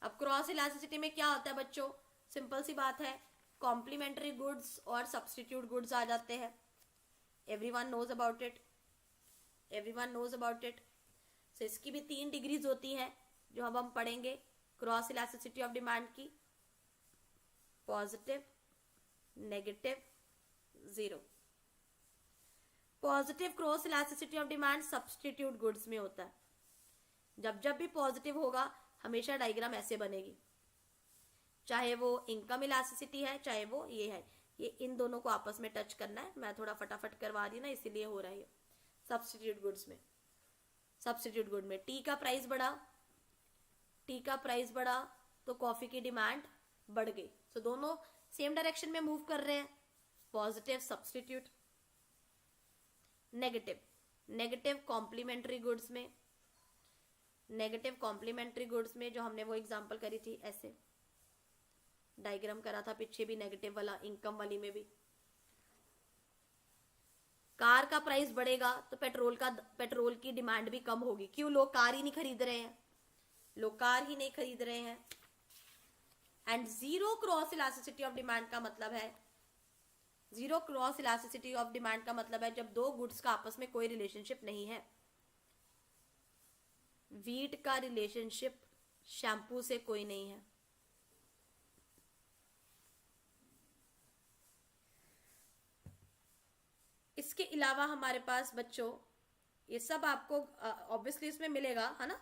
अब क्रॉस इलास्टिसिटी में क्या होता है बच्चों, सिंपल सी बात है, कॉम्प्लीमेंट्री गुड्स और सब्स्टिट्यूट गुड्स आ जाते हैं। Everyone knows about it, everyone knows about it. So इसकी भी 3 डिग्रीज होती हैं जो अब हम पढ़ेंगे क्रॉस इलास्टिसिटी ऑफ डिमांड की, positive, negative, zero. Positive cross elasticity of demand substitute goods में होता है। जब जब भी पॉजिटिव होगा हमेशा डायग्राम ऐसे बनेगी, चाहे वो इनकम इलास्टिसिटी है चाहे वो ये है, ये इन दोनों को आपस में टच करना है। मैं थोड़ा फटाफट करवा रही हूँ ना, इसीलिए हो रहा है। सब्स्टिट्यूट गुड्स में, सब्स्टिट्यूट गुड में टी का प्राइस बढ़ा, टी का प्राइस बढ़ा तो कॉफी की डिमांड बढ़ गई। तो दोनों सेम डायरेक्शन में मूव कर रहे हैं, positive substitute. Negative, negative complementary goods में, नेगेटिव कॉम्प्लीमेंट्री गुड्स में जो हमने वो एग्जांपल करी थी, ऐसे डायग्राम करा था पीछे भी नेगेटिव वाला, इनकम वाली में भी। कार का प्राइस बढ़ेगा तो पेट्रोल की डिमांड भी कम होगी। क्यों? लोग कार ही नहीं खरीद रहे हैं, लोग कार ही नहीं खरीद रहे हैं। And zero cross elasticity of demand का मतलब है zero cross elasticity of demand का मतलब है जब दो गुड्स का आपस में कोई रिलेशनशिप नहीं है। वीट का रिलेशनशिप शैम्पू से कोई नहीं है। इसके अलावा हमारे पास बच्चों ये सब आपको ऑब्वियसली इसमें मिलेगा, है ना,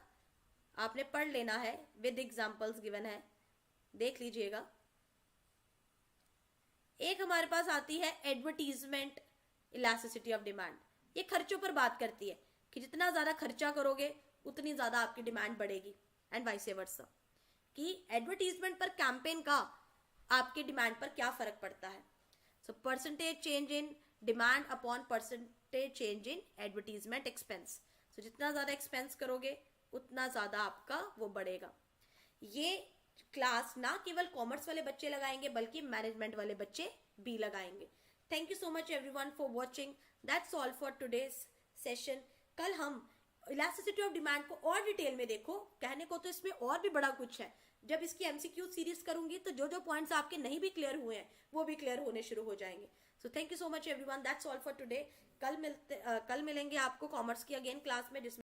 आपने पढ़ लेना है, विद एग्जांपल्स गिवन है, देख लीजिएगा। एक हमारे पास आती है एडवर्टीजमेंट इलास्टिसिटी ऑफ डिमांड। ये खर्चों पर बात करती है कि जितना ज्यादा खर्चा करोगे उतनी ज्यादा आपकी डिमांड बढ़ेगी, एंड वाइस वर्सा, कि एडवर्टीजमेंट पर कैंपेन का आपके डिमांड पर क्या फर्क पड़ता है। So percentage change in demand upon percentage change in advertisement expense. So जितना ज्यादा एक्सपेंस करोगे उतना ज्यादा आपका वो बढ़ेगा। ये क्लास ना केवल कॉमर्स वाले बच्चे लगाएंगे बल्कि मैनेजमेंट वाले बच्चे भी लगाएंगे। Thank you so much everyone for watching. That's all for today's session. कल हम इलास्टिसिटी ऑफ डिमांड को और डिटेल में देखो, कहने को तो इसमें और भी बड़ा कुछ है। जब इसकी एमसीक्यू सीरीज करूंगी तो जो जो पॉइंट्स आपके नहीं भी क्लियर हुए हैं वो भी क्लियर होने शुरू हो जाएंगे। So thank you so much everyone, that's all for today. कल मिलेंगे आपको कॉमर्स की अगेन क्लास में, जिसमें